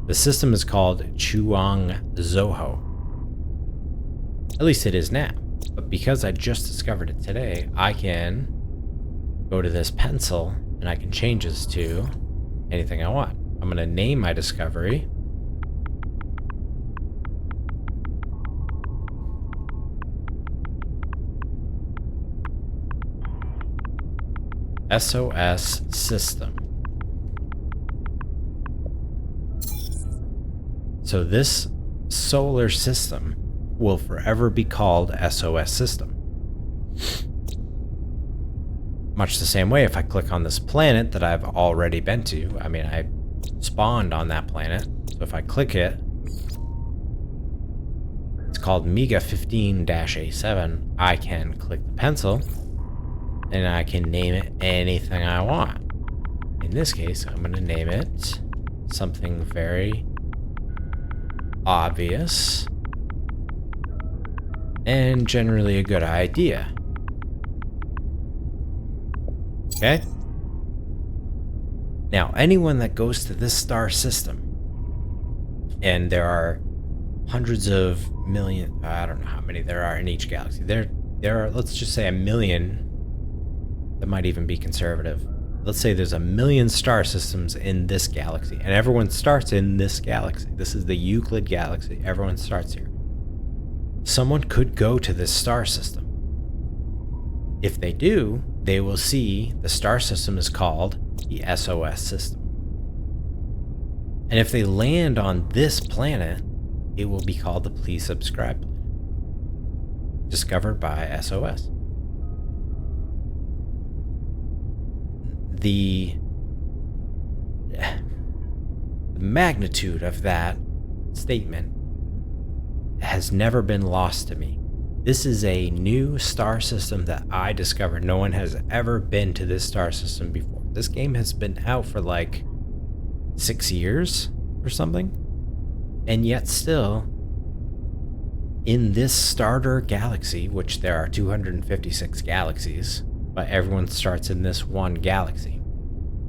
The system is called Chuang-Zoho. At least it is now. But because I just discovered it today, I can go to this pencil and I can change this to anything I want. I'm going to name my discovery SOS System. So this solar system will forever be called SOS System. Much the same way, if I click on this planet that I've already been to, I mean, I spawned on that planet, so if I click it, it's called Mega 15-A7, I can click the pencil, and I can name it anything I want. In this case, I'm going to name it something very obvious and generally a good idea. Okay? Now, anyone that goes to this star system, and there are hundreds of million, I don't know how many there are in each galaxy. There are, let's just say, 1 million. That might even be conservative. Let's say there's 1 million star systems in this galaxy, and everyone starts in this galaxy. This is the Euclid galaxy. Everyone starts here. Someone could go to this star system. If they do, they will see the star system is called the SOS system. And if they land on this planet, it will be called the Please Subscribe planet, discovered by SOS. The magnitude of that statement has never been lost to me. This is a new star system that I discovered. No one has ever been to this star system before. This game has been out for like 6 years or something. And yet still, in this starter galaxy, which there are 256 galaxies, but everyone starts in this one galaxy.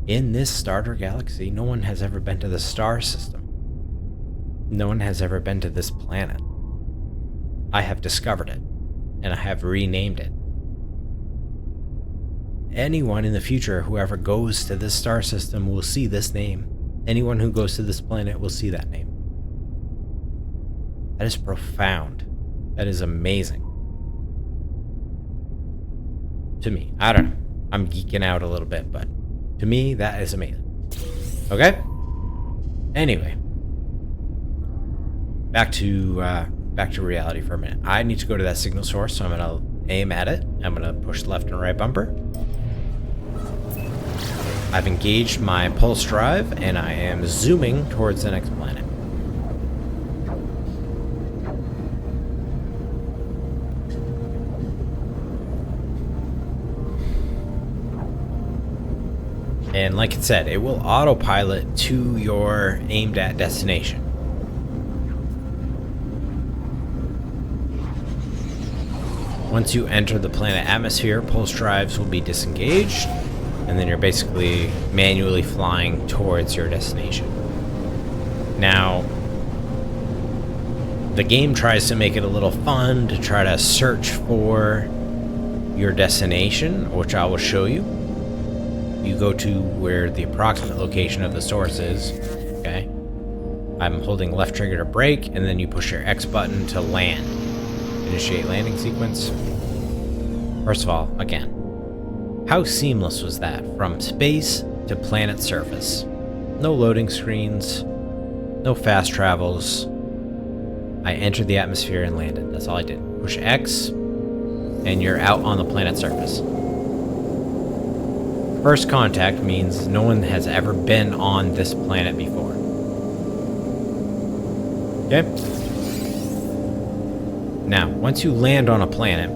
In this starter galaxy, no one has ever been to the star system. No one has ever been to this planet. I have discovered it, and I have renamed it. Anyone in the future, whoever goes to this star system, will see this name. Anyone who goes to this planet will see that name. That is profound. That is amazing. To me, I don't know. I'm geeking out a little bit, but to me, that is amazing. Okay? Anyway. Back to reality for a minute. I need to go to that signal source, so I'm gonna aim at it. I'm gonna push left and right bumper. I've engaged my pulse drive, and I am zooming towards the next planet. And like it said, it will autopilot to your aimed at destination. Once you enter the planet atmosphere, pulse drives will be disengaged, and then you're basically manually flying towards your destination. Now, the game tries to make it a little fun to try to search for your destination, which I will show you. You go to where the approximate location of the source is, okay? I'm holding left trigger to brake, and then you push your X button to land. Initiate landing sequence. First of all, again, how seamless was that? From space to planet surface. No loading screens, no fast travels. I entered the atmosphere and landed. That's all I did. Push X, and you're out on the planet surface. First contact means no one has ever been on this planet before. Okay? Now, once you land on a planet,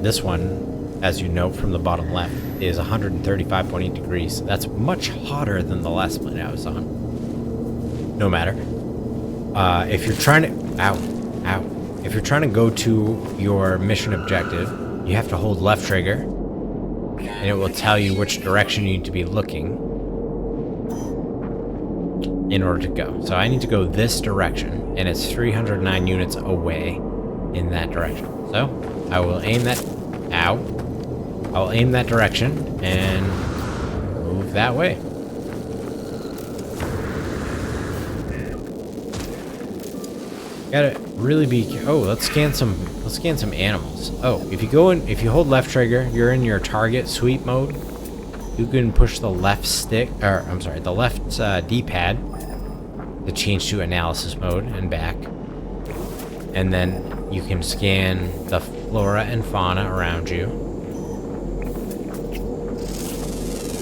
this one, as you note from the bottom left, is 135.8 degrees. That's much hotter than the last planet I was on. No matter. If you're trying to... If you're trying to go to your mission objective, you have to hold left trigger, and it will tell you which direction you need to be looking in order to go. So I need to go this direction, and it's 309 units away. in that direction. So I will aim that. Ow! I will aim that direction and move that way. Gotta really be. Oh, let's scan some. Let's scan some animals. Oh, if you go in, if you hold left trigger, you're in your target sweep mode. You can push the left stick, or I'm sorry, the left D-pad to change to analysis mode and back. And then you can scan the flora and fauna around you.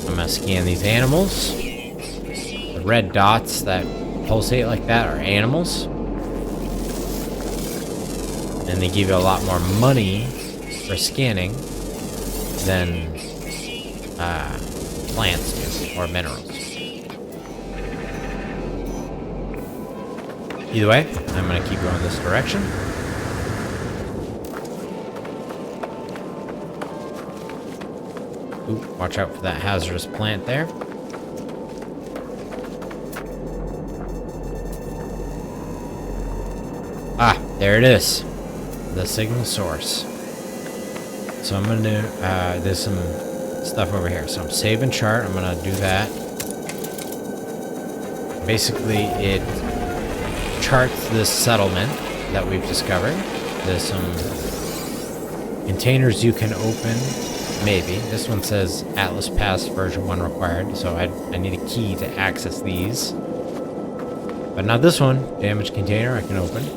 I'm gonna scan these animals. The red dots that pulsate like that are animals. And they give you a lot more money for scanning than plants do, or minerals. Either way, I'm going to keep going this direction. Ooh, watch out for that hazardous plant there. Ah, there it is. The signal source. So I'm going to do, there's some stuff over here. So I'm saving chart. I'm going to do that. Basically, it charts this settlement that we've discovered. There's some containers you can open. Maybe. This one says Atlas Pass version 1 required. So I need a key to access these. But not this one. Damaged container I can open.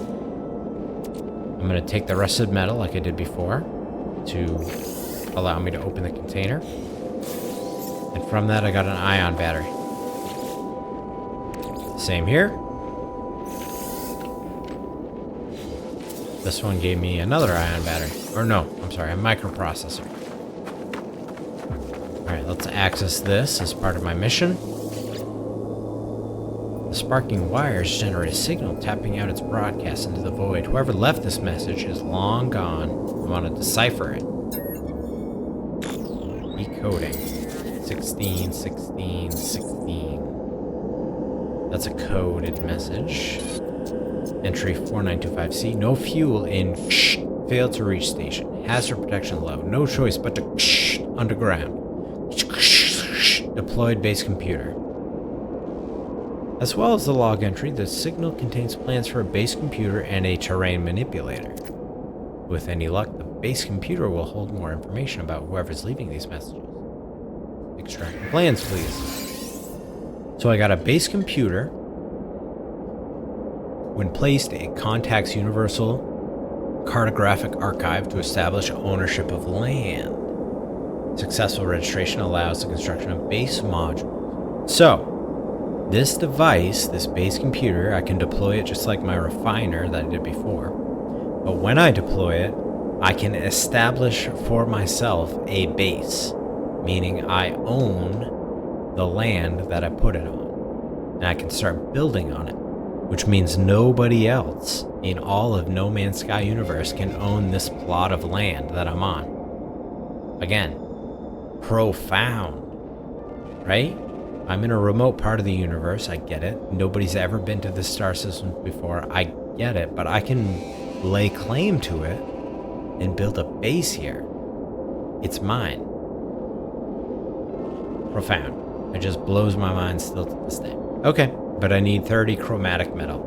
I'm going to take the rusted metal like I did before to allow me to open the container. And from that, I got an ion battery. Same here. This one gave me another ion battery. Or no, I'm sorry, a microprocessor. Alright, let's access this as part of my mission. The sparking wires generate a signal tapping out its broadcast into the void. Whoever left this message is long gone. I want to decipher it. Decoding. 16, 16, 16. That's a coded message. Entry 4925C. No fuel in failed to reach station. Hazard protection low. No choice but to underground. Deployed base computer. As well as the log entry, the signal contains plans for a base computer and a terrain manipulator. With any luck, the base computer will hold more information about whoever's leaving these messages. Extract the plans, please. So I got a base computer. When placed, it contacts Universal Cartographic Archive to establish ownership of land. Successful registration allows the construction of base modules. So, this device, this base computer, I can deploy it just like my refiner that I did before. But when I deploy it, I can establish for myself a base, meaning I own the land that I put it on. And I can start building on it, which means nobody else in all of No Man's Sky universe can own this plot of land that I'm on. Again, profound, right? I'm in a remote part of the universe, I get it. Nobody's ever been to this star system before, I get it, but I can lay claim to it and build a base here. It's mine. Profound. It just blows my mind still to this day. Okay, but I need 30 chromatic metal.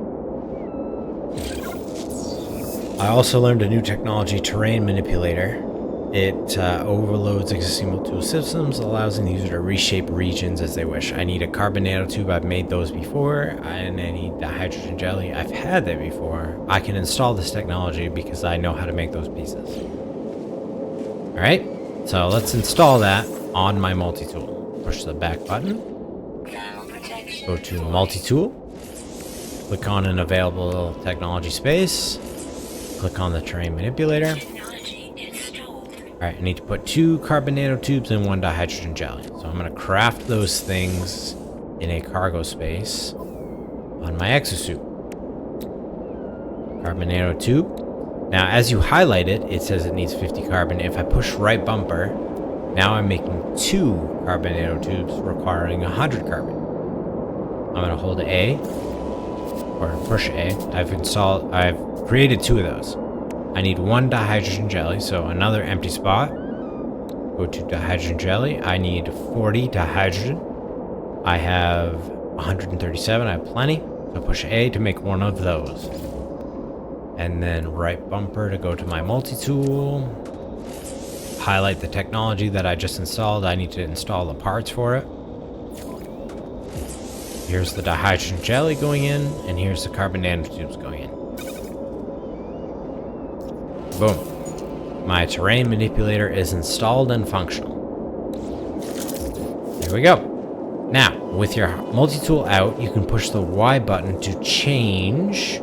I also learned a new technology, terrain manipulator. It overloads existing multi-tool systems, allows the user to reshape regions as they wish. I need a carbon nanotube. I've made those before, and I need the hydrogen jelly. I've had that before. I can install this technology because I know how to make those pieces. All right, so let's install that on my multi-tool. Push the back button. Go to multi-tool. Click on an available technology space. Click on the terrain manipulator. Alright, I need to put 2 carbon nanotubes and 1 dihydrogen jelly. So I'm going to craft those things in a cargo space on my exosuit. Carbon nanotube. Now, as you highlight it, it says it needs 50 carbon. If I push right bumper, now I'm making 2 carbon nanotubes requiring 100 carbon. I'm going to hold A, or push A. I've created 2 of those. I need 1 dihydrogen jelly, so another empty spot. Go to dihydrogen jelly. I need 40 dihydrogen. I have 137. I have plenty. So push A to make 1 of those. And then right bumper to go to my multi-tool. Highlight the technology that I just installed. I need to install the parts for it. Here's the dihydrogen jelly going in, and here's the carbon nanotubes going in. Boom. My terrain manipulator is installed and functional. There we go. Now, with your multi-tool out, you can push the Y button to change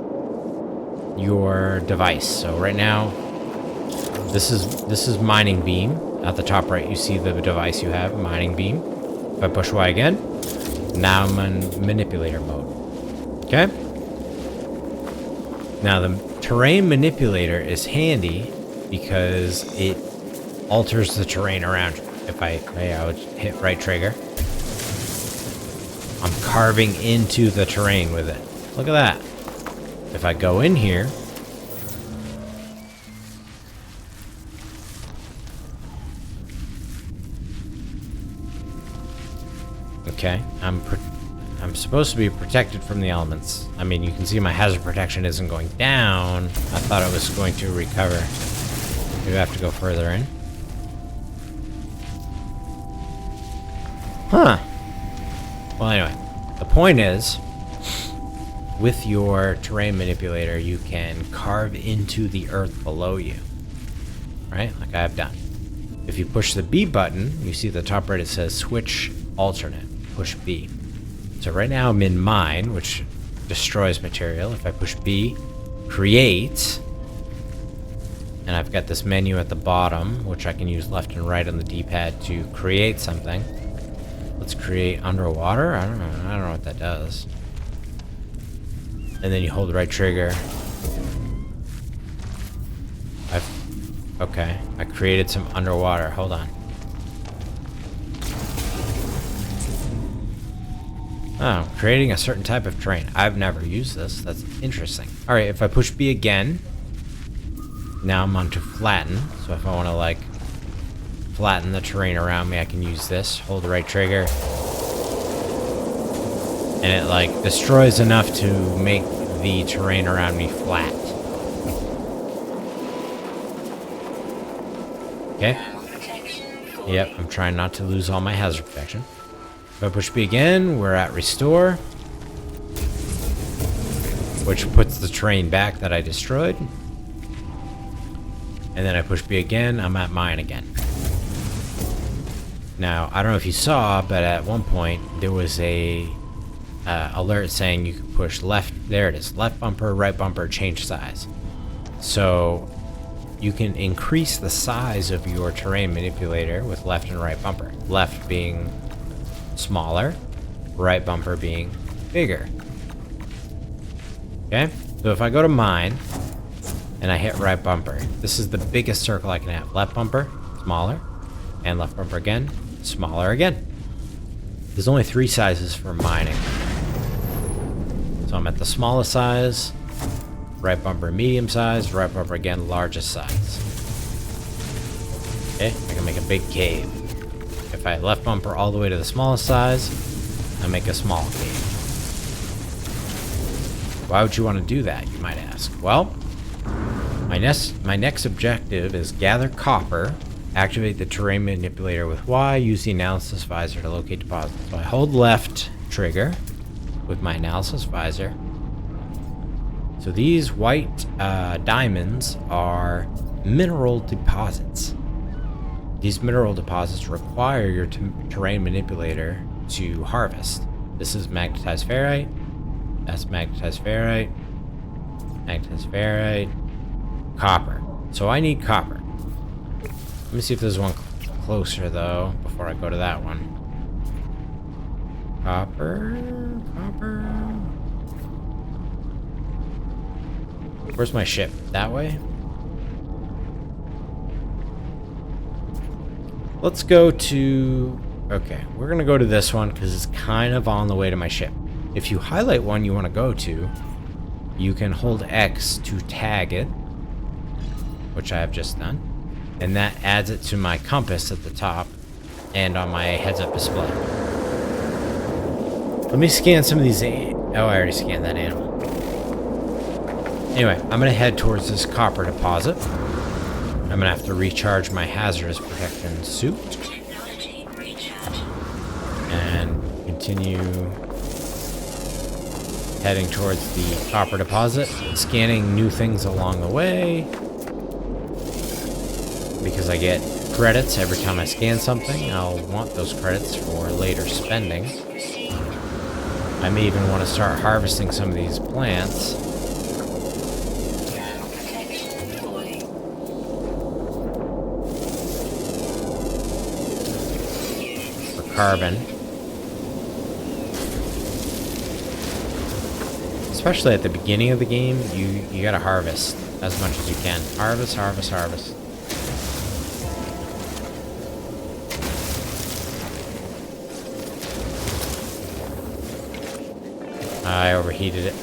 your device. So right now, this is mining beam. At the top right, you see the device you have, mining beam. If I push Y again, now I'm in manipulator mode. Okay? Now the terrain manipulator is handy because it alters the terrain around you. If I would hit right trigger, I'm carving into the terrain with it. Look at that. If I go in here, okay, I'm supposed to be protected from the elements. I mean, you can see my hazard protection isn't going down. I thought it was going to recover. Maybe I have to go further in. Huh. Well, anyway, the point is, with your terrain manipulator, you can carve into the earth below you. Right? Like I have done. If you push the B button, you see at the top right it says switch alternate. Push B. So right now I'm in mine, which destroys material. If I push B, create, and I've got this menu at the bottom, which I can use left and right on the D-pad to create something. Let's create underwater. I don't know what that does. And then you hold the right trigger. Okay, I created some underwater. Hold on. Oh, creating a certain type of terrain. I've never used this. That's interesting. All right, if I push B again, now I'm on to flatten. So if I want to like flatten the terrain around me, I can use this. Hold the right trigger. And it like destroys enough to make the terrain around me flat. Okay. Yep, I'm trying not to lose all my hazard protection. If I push B again, we're at restore, which puts the terrain back that I destroyed. And then I push B again, I'm at mine again. Now, I don't know if you saw, but at one point there was a alert saying you could push left. There it is, left bumper, right bumper, change size. So you can increase the size of your terrain manipulator with left and right bumper. Left being smaller, right bumper being bigger. Okay, so if I go to mine and I hit right bumper, this is the biggest circle I can have. Left bumper, smaller, and left bumper again, smaller again. There's only 3 sizes for mining. So I'm at the smallest size, right bumper medium size, right bumper again largest size. Okay, I can make a big cave. If I left bumper all the way to the smallest size, I make a small cave. Why would you want to do that, you might ask? Well, my next objective is gather copper, activate the terrain manipulator with Y, use the analysis visor to locate deposits. So I hold left trigger with my analysis visor. So these white diamonds are mineral deposits. These mineral deposits require your terrain manipulator to harvest. This is magnetized ferrite. That's magnetized ferrite. Magnetized ferrite. Copper. So I need copper. Let me see if there's one closer though before I go to that one. Copper. Copper. Where's my ship? That way? Let's go to... Okay, we're going to go to this one because it's kind of on the way to my ship. If you highlight one you want to go to, you can hold X to tag it. which I have just done. And that adds it to my compass at the top and on my heads-up display. Let me scan some of these. Oh, I already scanned that animal. Anyway, I'm gonna head towards this copper deposit. I'm gonna have to recharge my hazardous protection suit and continue heading towards the copper deposit, scanning new things along the way because I get credits every time I scan something. I'll want those credits for later spending. I may even want to start harvesting some of these plants. For carbon. Especially at the beginning of the game, you gotta harvest as much as you can. Harvest, harvest, harvest. I overheated it.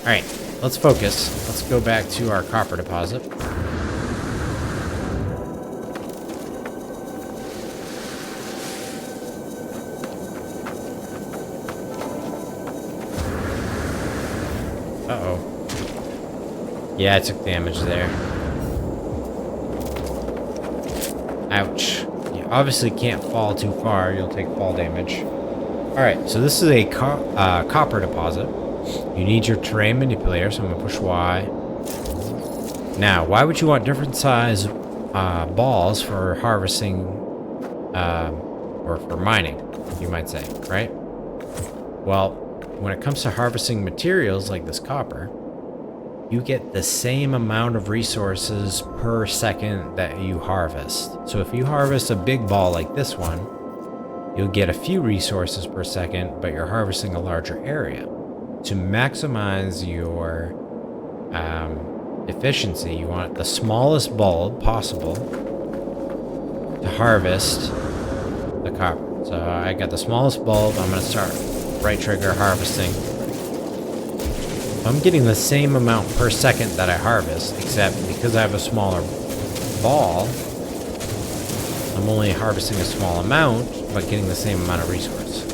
Alright, let's focus. Let's go back to our copper deposit. Uh-oh. Yeah, I took damage there. Ouch. You obviously can't fall too far. You'll take fall damage. Alright, so this is a copper deposit. You need your terrain manipulator, so I'm going to push Y. Now, why would you want different size balls for harvesting, or for mining, you might say, right? Well, when it comes to harvesting materials like this copper, you get the same amount of resources per second that you harvest. So if you harvest a big ball like this one, you'll get a few resources per second, but you're harvesting a larger area. To maximize your efficiency, you want the smallest bulb possible to harvest the copper. So I got the smallest bulb. I'm going to start right trigger harvesting. I'm getting the same amount per second that I harvest, except because I have a smaller ball, I'm only harvesting a small amount, but getting the same amount of resource.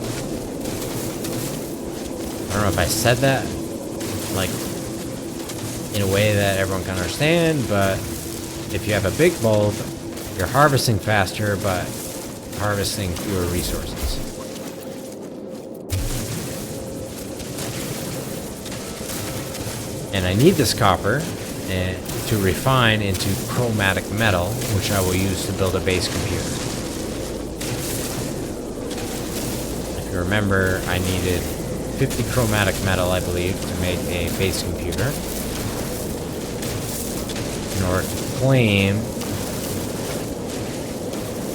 I don't know if I said that, like, in a way that everyone can understand, but if you have a big bulb, you're harvesting faster, but harvesting fewer resources. And I need this copper to refine into chromatic metal, which I will use to build a base computer. If you remember, I needed 50 chromatic metal, I believe, to make a base computer in order to claim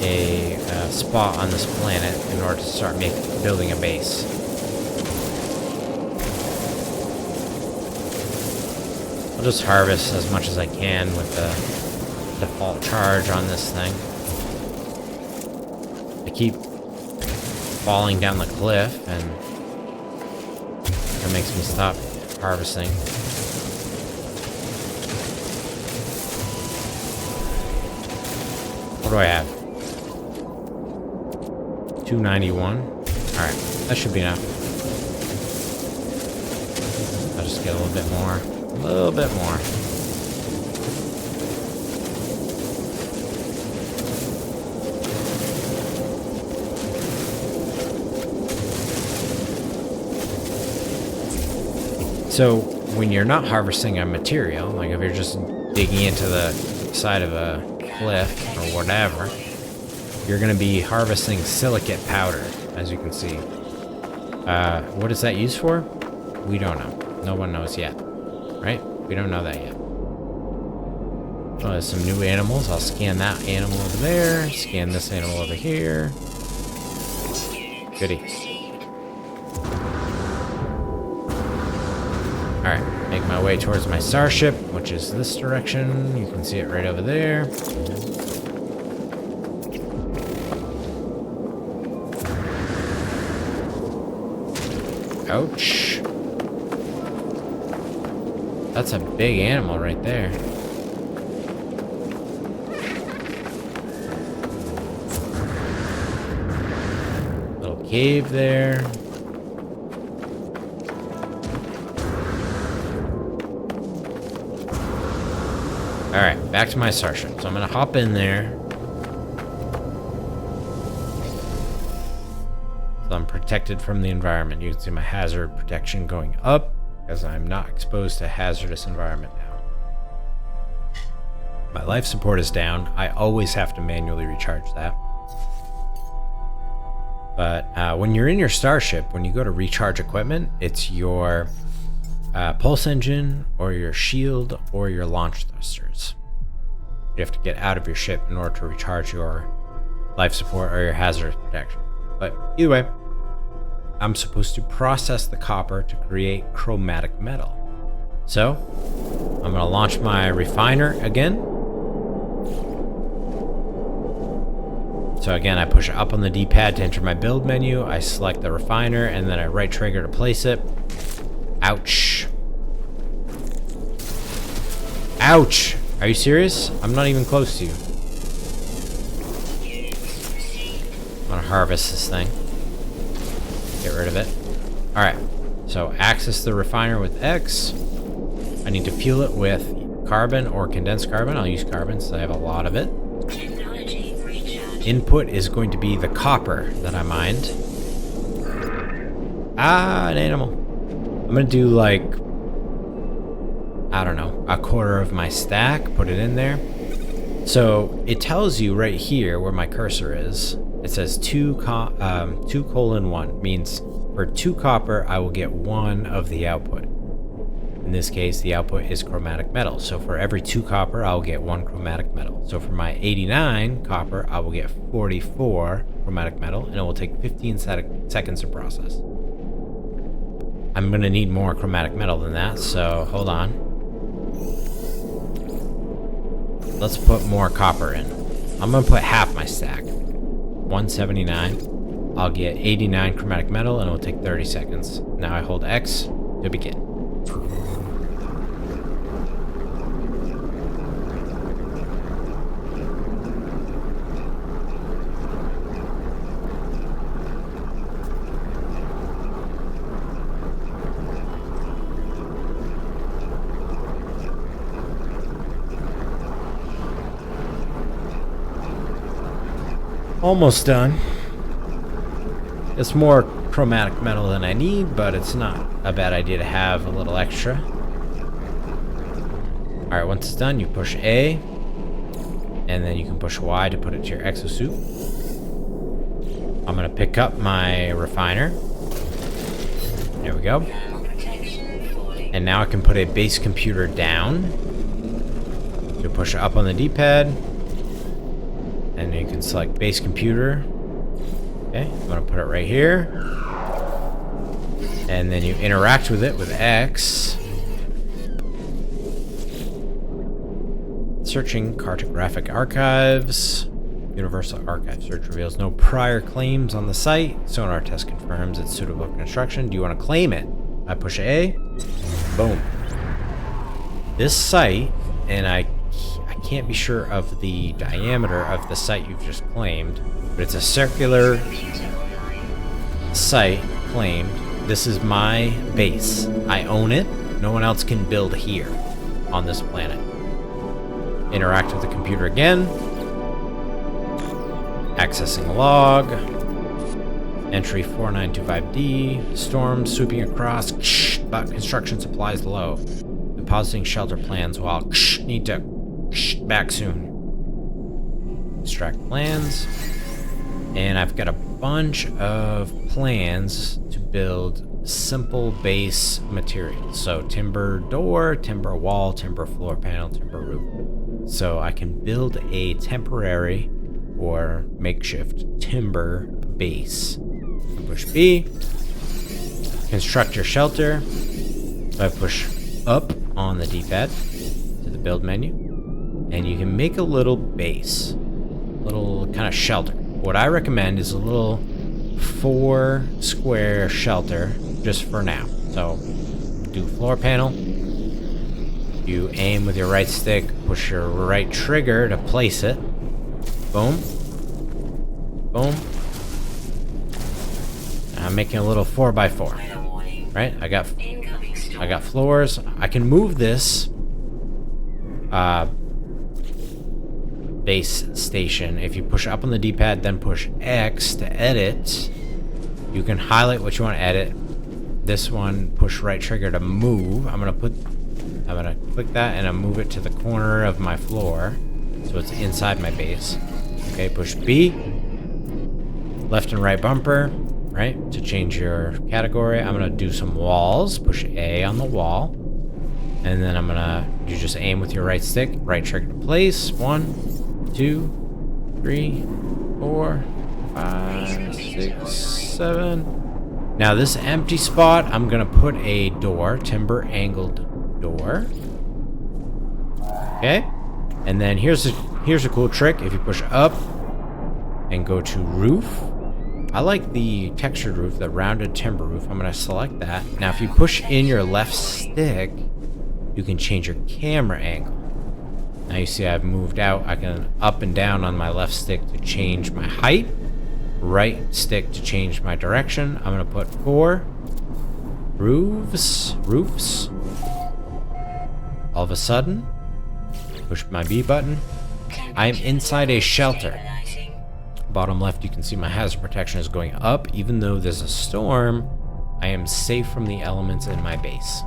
a spot on this planet in order to start building a base. I'll just harvest as much as I can with the default charge on this thing. I keep falling down the cliff, and that makes me stop harvesting. What do I have? 291. Alright, that should be enough. I'll just get a little bit more. A little bit more. So when you're not harvesting a material, like if you're just digging into the side of a cliff or whatever, you're going to be harvesting silicate powder, as you can see. What is that used for? We don't know. No one knows yet. Right? We don't know that yet. Oh, there's some new animals. I'll scan that animal over there. Scan this animal over here. Goody. Alright, make my way towards my starship, which is this direction. You can see it right over there. Ouch. That's a big animal right there. cave there. Alright, back to my starship. So I'm gonna hop in there. So I'm protected from the environment. You can see my hazard protection going up as I'm not exposed to hazardous environment now. My life support is down. I always have to manually recharge that. But when you're in your starship, when you go to recharge equipment, it's your pulse engine or your shield or your launch thrusters. You have to get out of your ship in order to recharge your life support or your hazardous protection. But either way, I'm supposed to process the copper to create chromatic metal. So I'm gonna launch my refiner again. So again, I push up on the D-pad to enter my build menu. I select the refiner and then I right trigger to place it. Ouch. Ouch! Are you serious? I'm not even close to you. I'm gonna harvest this thing. Get rid of it. Alright, so access the refiner with X. I need to fuel it with carbon or condensed carbon. I'll use carbon since I have a lot of it. Input is going to be the copper that I mined. Ah, an animal. I'm gonna do like, I don't know, a quarter of my stack, put it in there. So it tells you right here where my cursor is. It says 2:1 means for 2 copper, I will get 1 of the output. In this case, the output is chromatic metal. So for every 2 copper, I'll get 1 chromatic metal. So for my 89 copper, I will get 44 chromatic metal, and it will take 15 seconds to process. I'm gonna need more chromatic metal than that, so hold on. Let's put more copper in. I'm gonna put half my stack. 179. I'll get 89 chromatic metal, and it will take 30 seconds. Now I hold X to begin. Almost done. It's more chromatic metal than I need, but it's not a bad idea to have a little extra. Alright, once it's done, you push A, and then you can push Y to put it to your exosuit. I'm gonna pick up my refiner. There we go. And now I can put a base computer down. You push up on the D-pad. And you can select base computer. Okay, I'm gonna put it right here. And then you interact with it with X. Searching cartographic archives. Universal Archive search reveals no prior claims on the site. Sonar test confirms it's suitable for construction. Do you want to claim it? I push A. Boom. This site, and I can't be sure of the diameter of the site you've just claimed, but it's a circular site claimed. This is my base. I own it. No one else can build here on this planet. Interact with the computer again. Accessing log. Entry 4925D. Storm sweeping across. But construction supplies low. Depositing shelter plans while need to back soon. Extract plans. And I've got a bunch of plans to build simple base materials. So timber door, timber wall, timber floor panel, timber roof. So I can build a temporary or makeshift timber base. Push B. Construct your shelter. So I push up on the D-pad to the build menu. And you can make a little base. Little kind of shelter. What I recommend is a little 4 square shelter just for now. So do floor panel. You aim with your right stick, push your right trigger to place it. Boom. Boom. making a little 4x4, Weather warning. right? I got Incoming storm. floors. I can move this base station. If you push up on the D-pad, then push X to edit, you can highlight what you want to edit. This one, push right trigger to move. I'm gonna click that and I'll move it to the corner of my floor, so it's inside my base. Okay, push B, left and right bumper, right, to change your category. I'm gonna do some walls. Push A on the wall, and then you just aim with your right stick, right trigger to place. 1, 2, 3, 4, 5, 6, 7. Now this empty spot, I'm gonna put a door, timber angled door. Okay, and then here's a cool trick. If you push up and go to roof, I like the textured roof, the rounded timber roof. I'm gonna select that. Now if you push in your left stick, you can change your camera angle. Now you see I've moved out. I can up and down on my left stick to change my height, right stick to change my direction. I'm gonna put 4 roofs. All of a sudden, push my B button. I'm inside a shelter. Stabilizing. Bottom left, you can see my hazard protection is going up. Even though there's a storm, I am safe from the elements in my base.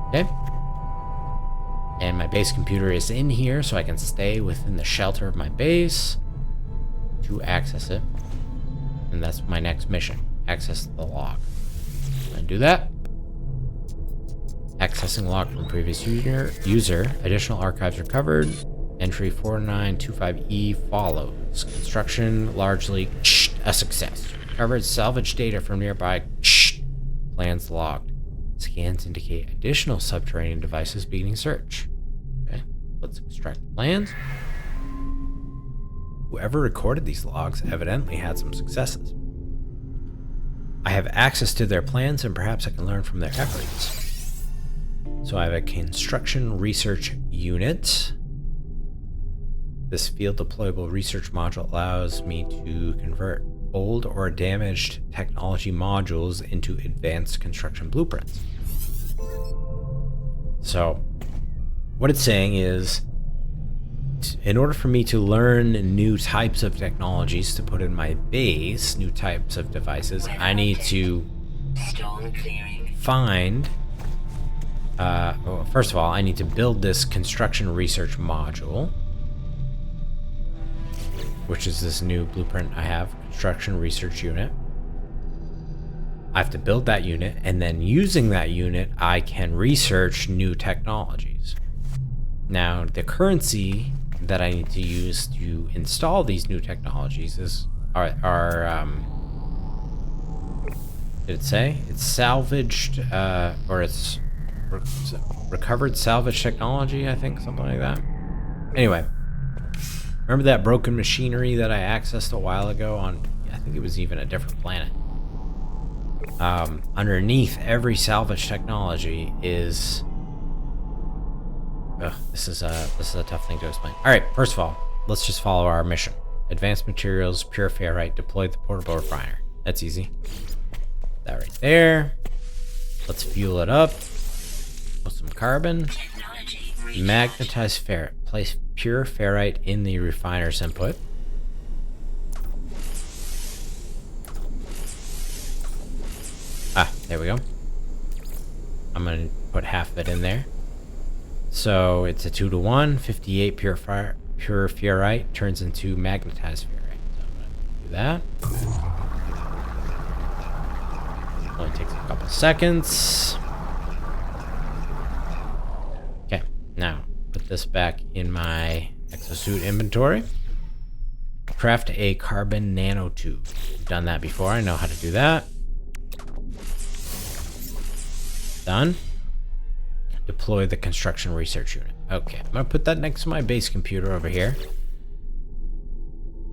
Okay. And my base computer is in here, so I can stay within the shelter of my base to access it. And that's my next mission. Access the log. I'm gonna do that. Accessing log from previous user. Additional archives recovered. Entry 4925E follows. Construction largely a success. Recovered salvage data from nearby plans logged. Scans indicate additional subterranean devices beginning search. Okay, let's extract the plans. Whoever recorded these logs evidently had some successes. I have access to their plans and perhaps I can learn from their efforts. So I have a construction research unit. This field deployable research module allows me to convert old or damaged technology modules into advanced construction blueprints. So what it's saying is, in order for me to learn new types of technologies to put in my base, new types of devices, I need to Storm clearing. find well, first of all, I need to build this construction research module, which is this new blueprint I have, construction research unit. I have to build that unit, and then using that unit, I can research new technologies. Now, the currency that I need to use to install these new technologies did it say? It's salvaged, or it's recovered salvage technology, I think, something like that. Anyway. Remember that broken machinery that I accessed a while ago on, I think it was even a different planet. Underneath every salvage technology is... this is a tough thing to explain. All right, first of all, let's just follow our mission. Advanced materials, pure ferrite, deploy the portable refiner. That's easy. That right there. Let's fuel it up with some carbon. Technology research. Magnetized ferrite. Place pure ferrite in the refiner's input. Ah, there we go. I'm gonna put half of it in there. So it's a 2-to-1. 58 pure ferrite turns into magnetized ferrite. So I'm gonna do that. Only takes a couple seconds. Okay, now put this back in my exosuit inventory. Craft a carbon nanotube. I've done that before. I know how to do that. Done. Deploy the construction research unit. Okay, I'm gonna put that next to my base computer over here.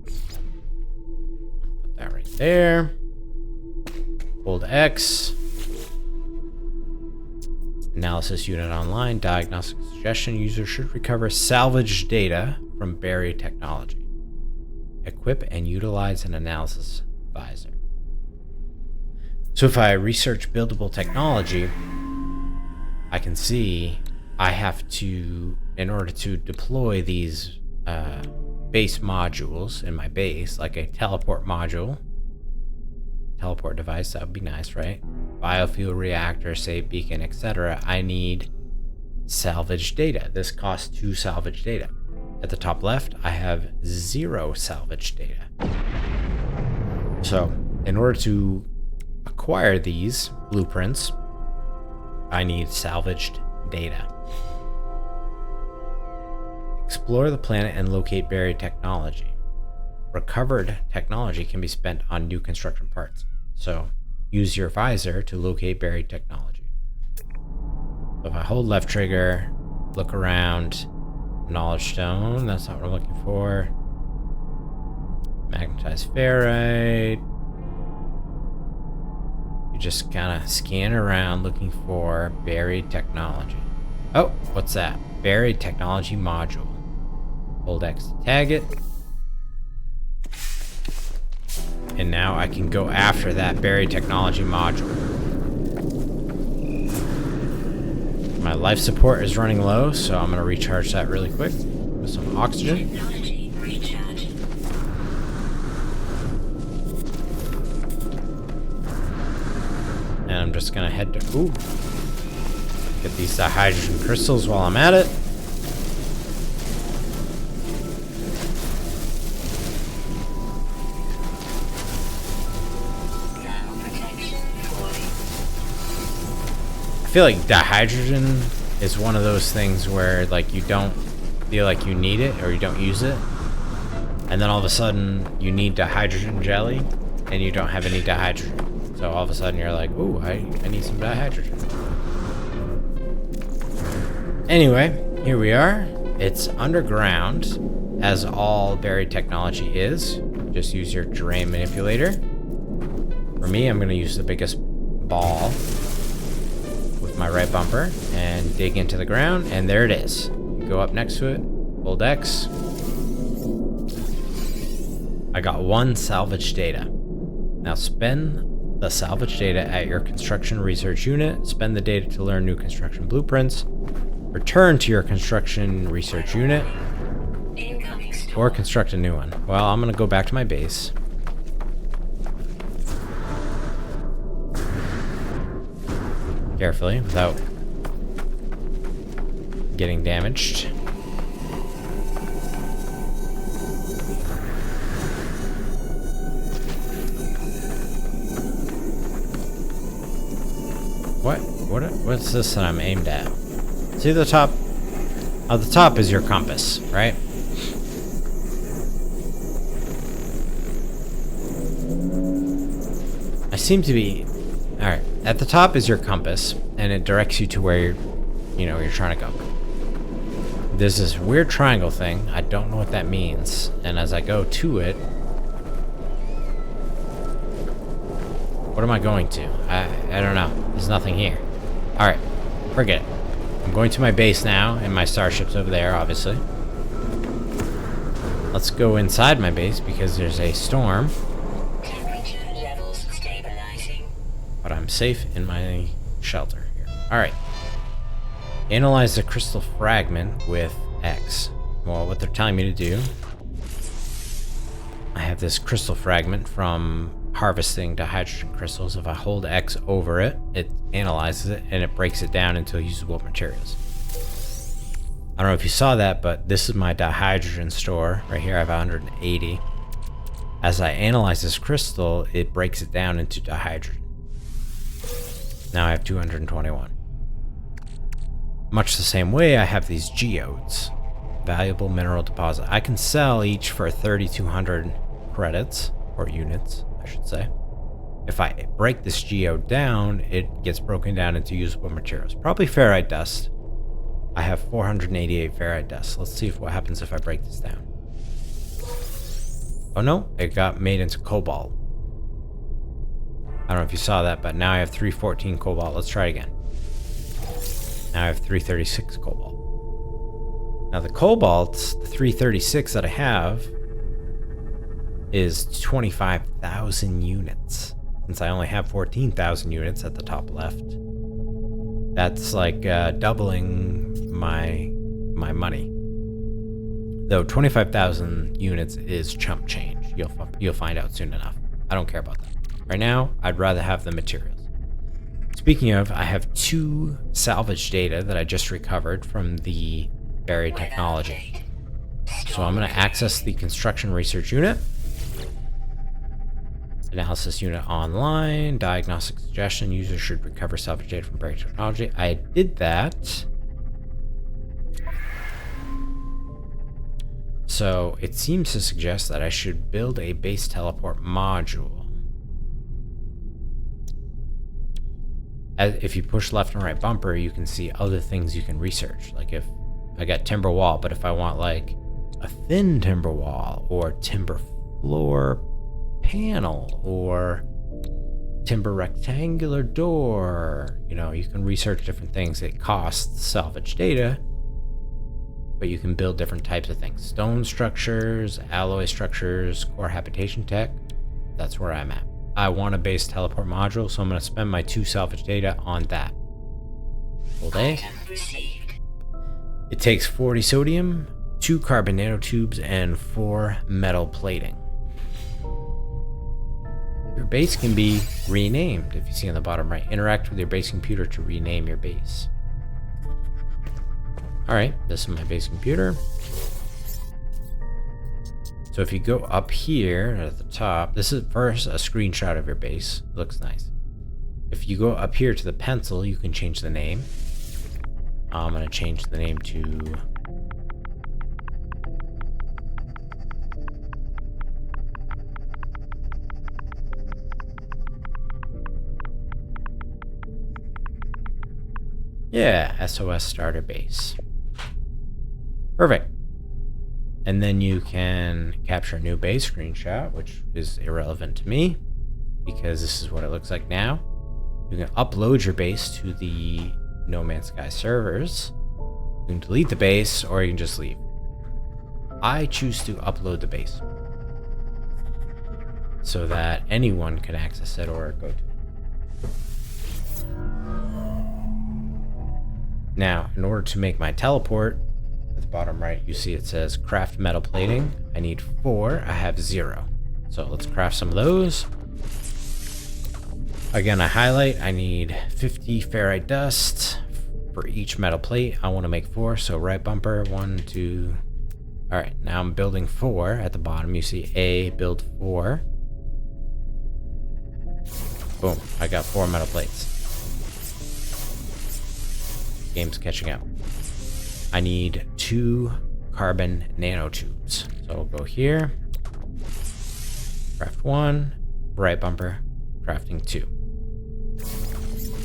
Put that right there. Hold X. Analysis unit online. Diagnostic suggestion. User should recover salvaged data from buried technology. Equip and utilize an analysis visor. So if I research buildable technology, I can see I have to, in order to deploy these base modules in my base, like a teleport module, teleport device, that would be nice, right? Biofuel reactor, save beacon, etc. I need salvage data. This costs 2 salvage data. At the top left, I have 0 salvage data. So in order to acquire these blueprints, I need salvaged data. Explore the planet and locate buried technology. Recovered technology can be spent on new construction parts. So use your visor to locate buried technology. So if I hold left trigger, look around, knowledge stone, that's not what I'm looking for. Magnetized ferrite. You just kind of scan around looking for buried technology. Oh, what's that? Buried technology module. Hold X to tag it. And now I can go after that buried technology module. My life support is running low, so I'm going to recharge that really quick with some oxygen. Technology recharge. And I'm just going to head to... Ooh. Get these hydrogen crystals while I'm at it. I feel like dihydrogen is one of those things where like you don't feel like you need it or you don't use it, and then all of a sudden you need dihydrogen jelly and you don't have any dihydrogen, so all of a sudden you're like, ooh, I need some dihydrogen. Anyway, here we are. It's underground, as all buried technology is. Just use your terrain manipulator. For me, I'm going to use the biggest ball with my right bumper and dig into the ground, and there it is. Go up next to it, hold X. I got 1 salvage data. Now spend the salvage data at your construction research unit. Spend the data to learn new construction blueprints. Return to your construction research unit or construct a new one. Well, I'm gonna go back to my base. Carefully, without getting damaged. What's this that I'm aimed at? See the top? Oh, the top is your compass, right? I seem to be... Alright, at the top is your compass, and it directs you to where you're trying to go. There's this weird triangle thing. I don't know what that means. And as I go to it... What am I going to? I don't know. There's nothing here. Alright, forget it. I'm going to my base now, and my starship's over there, obviously. Let's go inside my base because there's a storm. Temperature levels stabilizing. But I'm safe in my shelter here. Alright. Analyze the crystal fragment with X. Well, what they're telling me to do... I have this crystal fragment from harvesting dihydrogen crystals. If I hold X over it, it analyzes it and it breaks it down into usable materials. I don't know if you saw that, but this is my dihydrogen store. Right here I have 180. As I analyze this crystal, it breaks it down into dihydrogen. Now I have 221. Much the same way, I have these geodes. Valuable mineral deposit. I can sell each for 3,200 credits, or units, I should say. If I break this geode down, it gets broken down into usable materials. Probably ferrite dust. I have 488 ferrite dust. Let's see what happens if I break this down. Oh no, it got made into cobalt. I don't know if you saw that, but now I have 314 cobalt. Let's try it again. Now I have 336 cobalt. Now the cobalt, the 336 that I have, is 25,000 units. since I only have 14,000 units at the top left. That's like doubling my money. Though 25,000 units is chump change. You'll find out soon enough. I don't care about that. Right now, I'd rather have the materials. Speaking of, I have 2 salvage data that I just recovered from the buried technology. So I'm going to access the construction research unit. Analysis unit online. Diagnostic suggestion. User should recover salvage data from buried technology. I did that. So it seems to suggest that I should build a base teleport module. If you push left and right bumper, you can see other things you can research. Like if I got timber wall, but if I want like a thin timber wall or timber floor panel or timber rectangular door, you know, you can research different things. It costs salvage data, but you can build different types of things. Stone structures, alloy structures, core habitation tech. That's where I'm at. I want a base teleport module, so I'm going to spend my 2 salvage data on that. Full day. It takes 40 sodium, 2 carbon nanotubes, and 4 metal plating. Your base can be renamed, if you see on the bottom right. Interact with your base computer to rename your base. Alright, this is my base computer. So if you go up here at the top, this is first a screenshot of your base. Looks nice. If you go up here to the pencil, you can change the name. I'm going to change the name to... yeah, SOS Starter Base. Perfect. And then you can capture a new base screenshot, which is irrelevant to me because this is what it looks like now. You can upload your base to the No Man's Sky servers. You can delete the base or you can just leave. I choose to upload the base so that anyone can access it or go to it. Now, in order to make my teleport, at the bottom right, you see it says craft metal plating. I need 4. I have 0. So let's craft some of those. Again, I highlight. I need 50 ferrite dust for each metal plate. I want to make 4. So right bumper, 1, 2. All right, now I'm building 4. At the bottom, you see A, build 4. Boom, I got 4 metal plates. Game's catching up. I need 2 carbon nanotubes. So we'll go here. Craft 1. Right bumper. Crafting 2.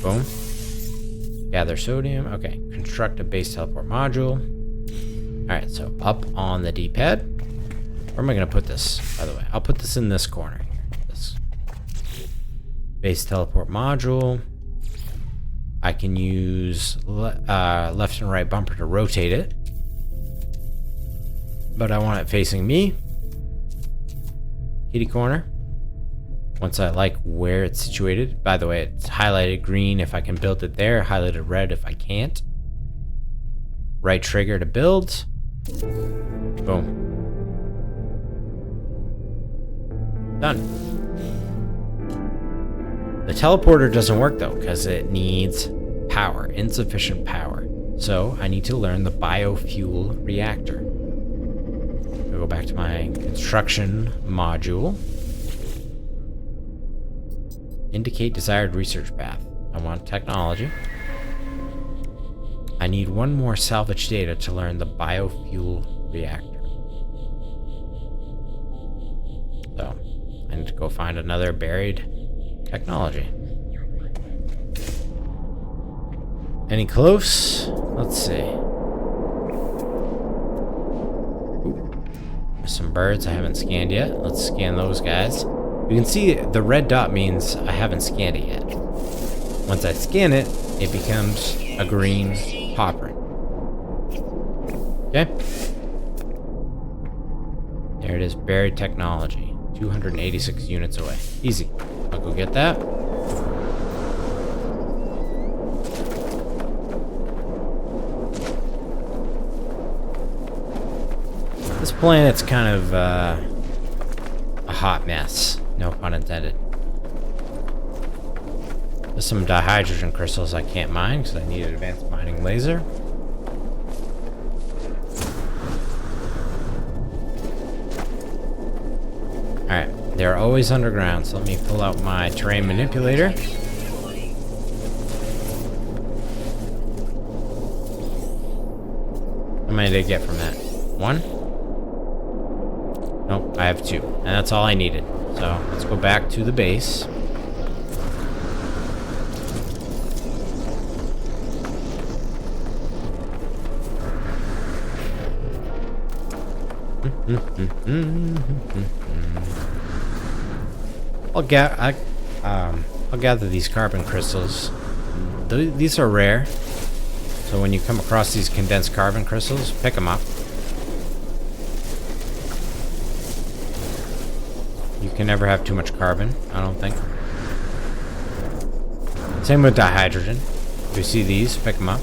Boom. Gather sodium. Okay. Construct a base teleport module. Alright, so up on the D-pad. Where am I going to put this, by the way? I'll put this in this corner here. This base teleport module. I can use left and right bumper to rotate it. But I want it facing me. Kitty corner. Once I like where it's situated. By the way, it's highlighted green if I can build it there. Highlighted red if I can't. Right trigger to build. Boom. Done. The teleporter doesn't work though, because it needs power, insufficient power. So I need to learn the biofuel reactor. I'll go back to my construction module. Indicate desired research path. I want technology. I need 1 more salvage data to learn the biofuel reactor. So I need to go find another buried technology. Any close? Let's see. Ooh. There's some birds I haven't scanned yet. Let's scan those guys. You can see the red dot means I haven't scanned it yet. Once I scan it, it becomes a green pop print. Okay? There it is, buried technology. 286 units away. Easy. I'll go get that. This planet's kind of a hot mess. No pun intended. There's some dihydrogen crystals I can't mine because I need an advanced mining laser. Alright, they're always underground, so let me pull out my terrain manipulator. How many did I get from that? One? Nope, I have two. And that's all I needed. So let's go back to the base. I'll gather these carbon crystals. These are rare, so when you come across these condensed carbon crystals, pick them up. You can never have too much carbon, I don't think. Same with dihydrogen. If you see these, pick them up.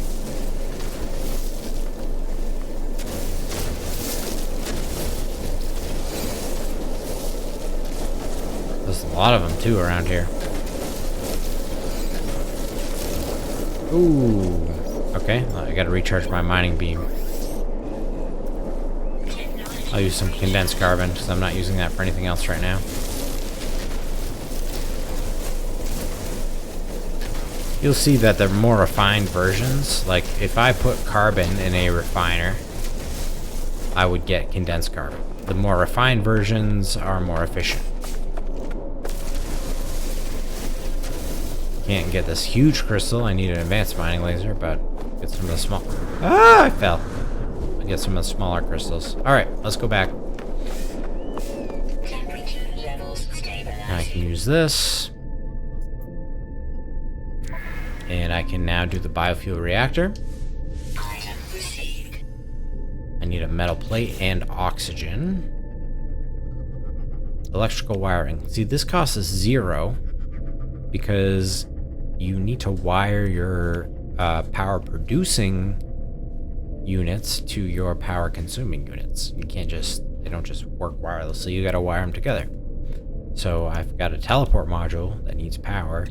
There's a lot of them too around here. Ooh. Okay, well, I gotta recharge my mining beam. I'll use some condensed carbon because I'm not using that for anything else right now. You'll see that they're more refined versions. Like if I put carbon in a refiner, I would get condensed carbon. The more refined versions are more efficient. Can't get this huge crystal. I need an advanced mining laser, but get some of the small. Ah, I fell. I get some of the smaller crystals. All right, let's go back. I can use this, and I can now do the biofuel reactor. I need a metal plate and oxygen. Electrical wiring. See, this costs us 0 because you need to wire your power producing units to your power consuming units. You can't just, they don't just work wirelessly, you gotta wire them together. So I've got a teleport module that needs power.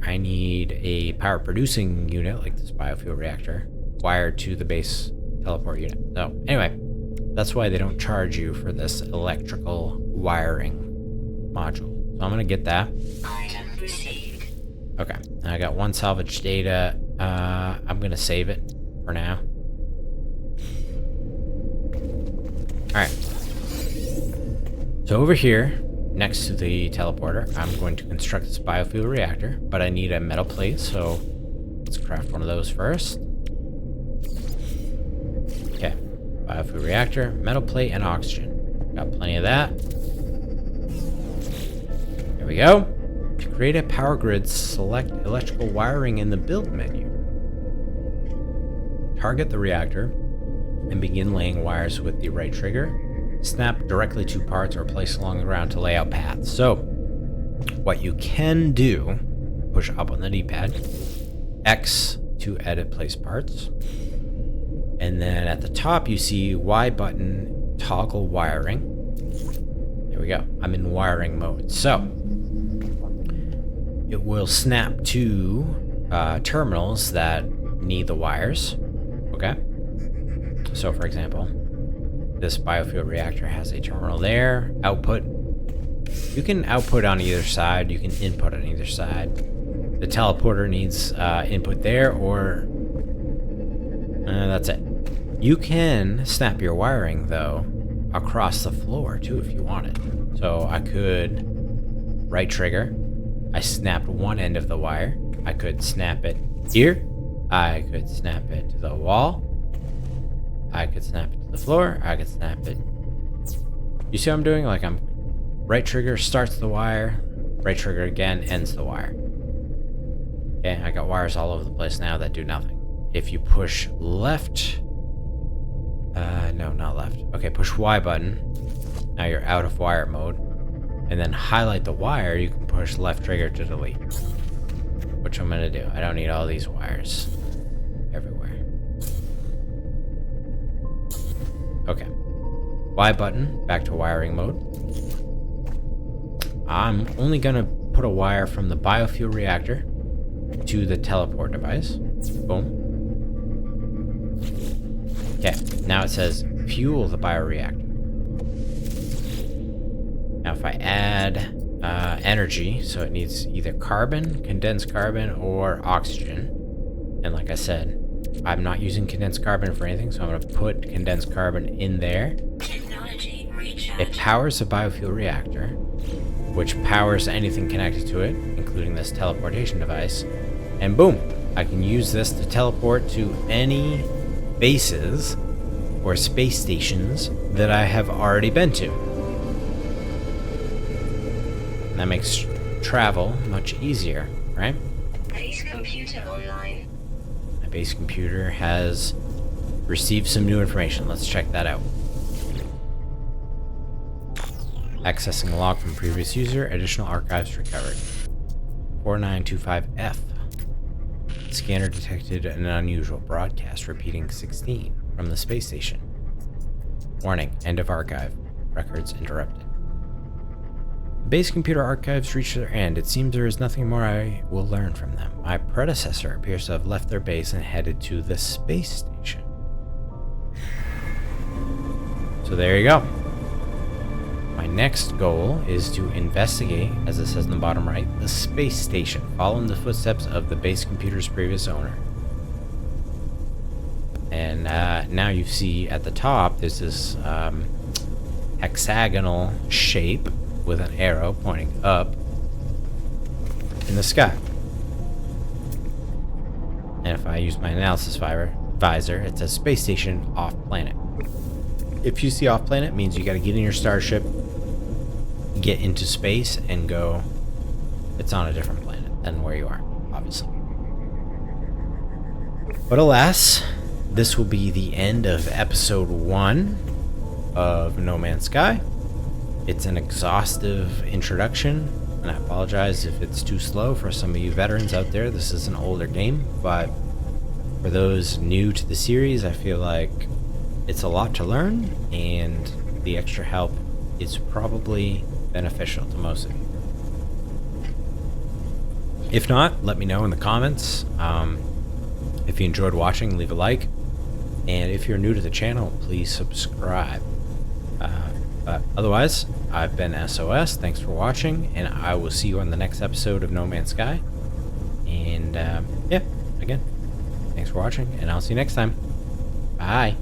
I need a power producing unit like this biofuel reactor wired to the base teleport unit. So anyway, that's why they don't charge you for this electrical wiring module. So I'm gonna get that. Okay, I got one salvage data. I'm gonna save it for now. Alright. So over here, next to the teleporter, I'm going to construct this biofuel reactor, but I need a metal plate, so let's craft one of those first. Okay, biofuel reactor, metal plate, and oxygen. Got plenty of that. There we go. To create a power grid, select electrical wiring in the build menu. Target the reactor and begin laying wires with the right trigger. Snap directly to parts or place along the ground to lay out paths. So, what you can do, push up on the D-pad, X to edit place parts, and then at the top you see Y button, toggle wiring. There we go. I'm in wiring mode. So, it will snap to terminals that need the wires. Okay. So, for example, this biofuel reactor has a terminal there. Output. You can output on either side. You can input on either side. The teleporter needs input there, or that's it. You can snap your wiring though across the floor too if you wanted. So I could right trigger. I snapped one end of the wire. I could snap it here. I could snap it to the wall. I could snap it to the floor. I could snap it. You see what I'm doing? Like I'm right trigger starts the wire. Right trigger again ends the wire. Okay, I got wires all over the place now that do nothing. If you push left, no, not left. Okay, push Y button. Now you're out of wire mode. And then highlight the wire, you can push left trigger to delete. Which I'm gonna do. I don't need all these wires everywhere. Okay. Y button, back to wiring mode. I'm only gonna put a wire from the biofuel reactor to the teleport device. Boom. Okay, now it says fuel the bioreactor. Now if I add energy, so it needs either carbon, condensed carbon, or oxygen. And like I said, I'm not using condensed carbon for anything, so I'm going to put condensed carbon in there. Technology recharge. It powers the biofuel reactor, which powers anything connected to it, including this teleportation device. And boom, I can use this to teleport to any bases or space stations that I have already been to. And that makes travel much easier, right? Base computer online. My base computer has received some new information. Let's check that out. Accessing a log from previous user. Additional archives recovered. 4925F. Scanner detected an unusual broadcast repeating 16 from the space station. Warning, end of archive. Records interrupted. The base computer archives reached their end. It seems there is nothing more I will learn from them. My predecessor appears to have left their base and headed to the space station. So there you go. My next goal is to investigate, as it says in the bottom right, the space station, following the footsteps of the base computer's previous owner. And now you see at the top, there's this hexagonal shape with an arrow pointing up in the sky. And if I use my analysis visor, it says space station off planet. If you see off planet, it means you got to get in your starship, get into space, and go. It's on a different planet than where you are, obviously. But alas, this will be the end of episode 1 of No Man's Sky. It's an exhaustive introduction, and I apologize if it's too slow for some of you veterans out there. This is an older game, but for those new to the series, I feel like it's a lot to learn, and the extra help is probably beneficial to most of you. If not, let me know in the comments. If you enjoyed watching, leave a like. And if you're new to the channel, please subscribe. But otherwise, I've been SOS. Thanks for watching, and I will see you on the next episode of No Man's Sky. And yeah, again, thanks for watching, and I'll see you next time. Bye.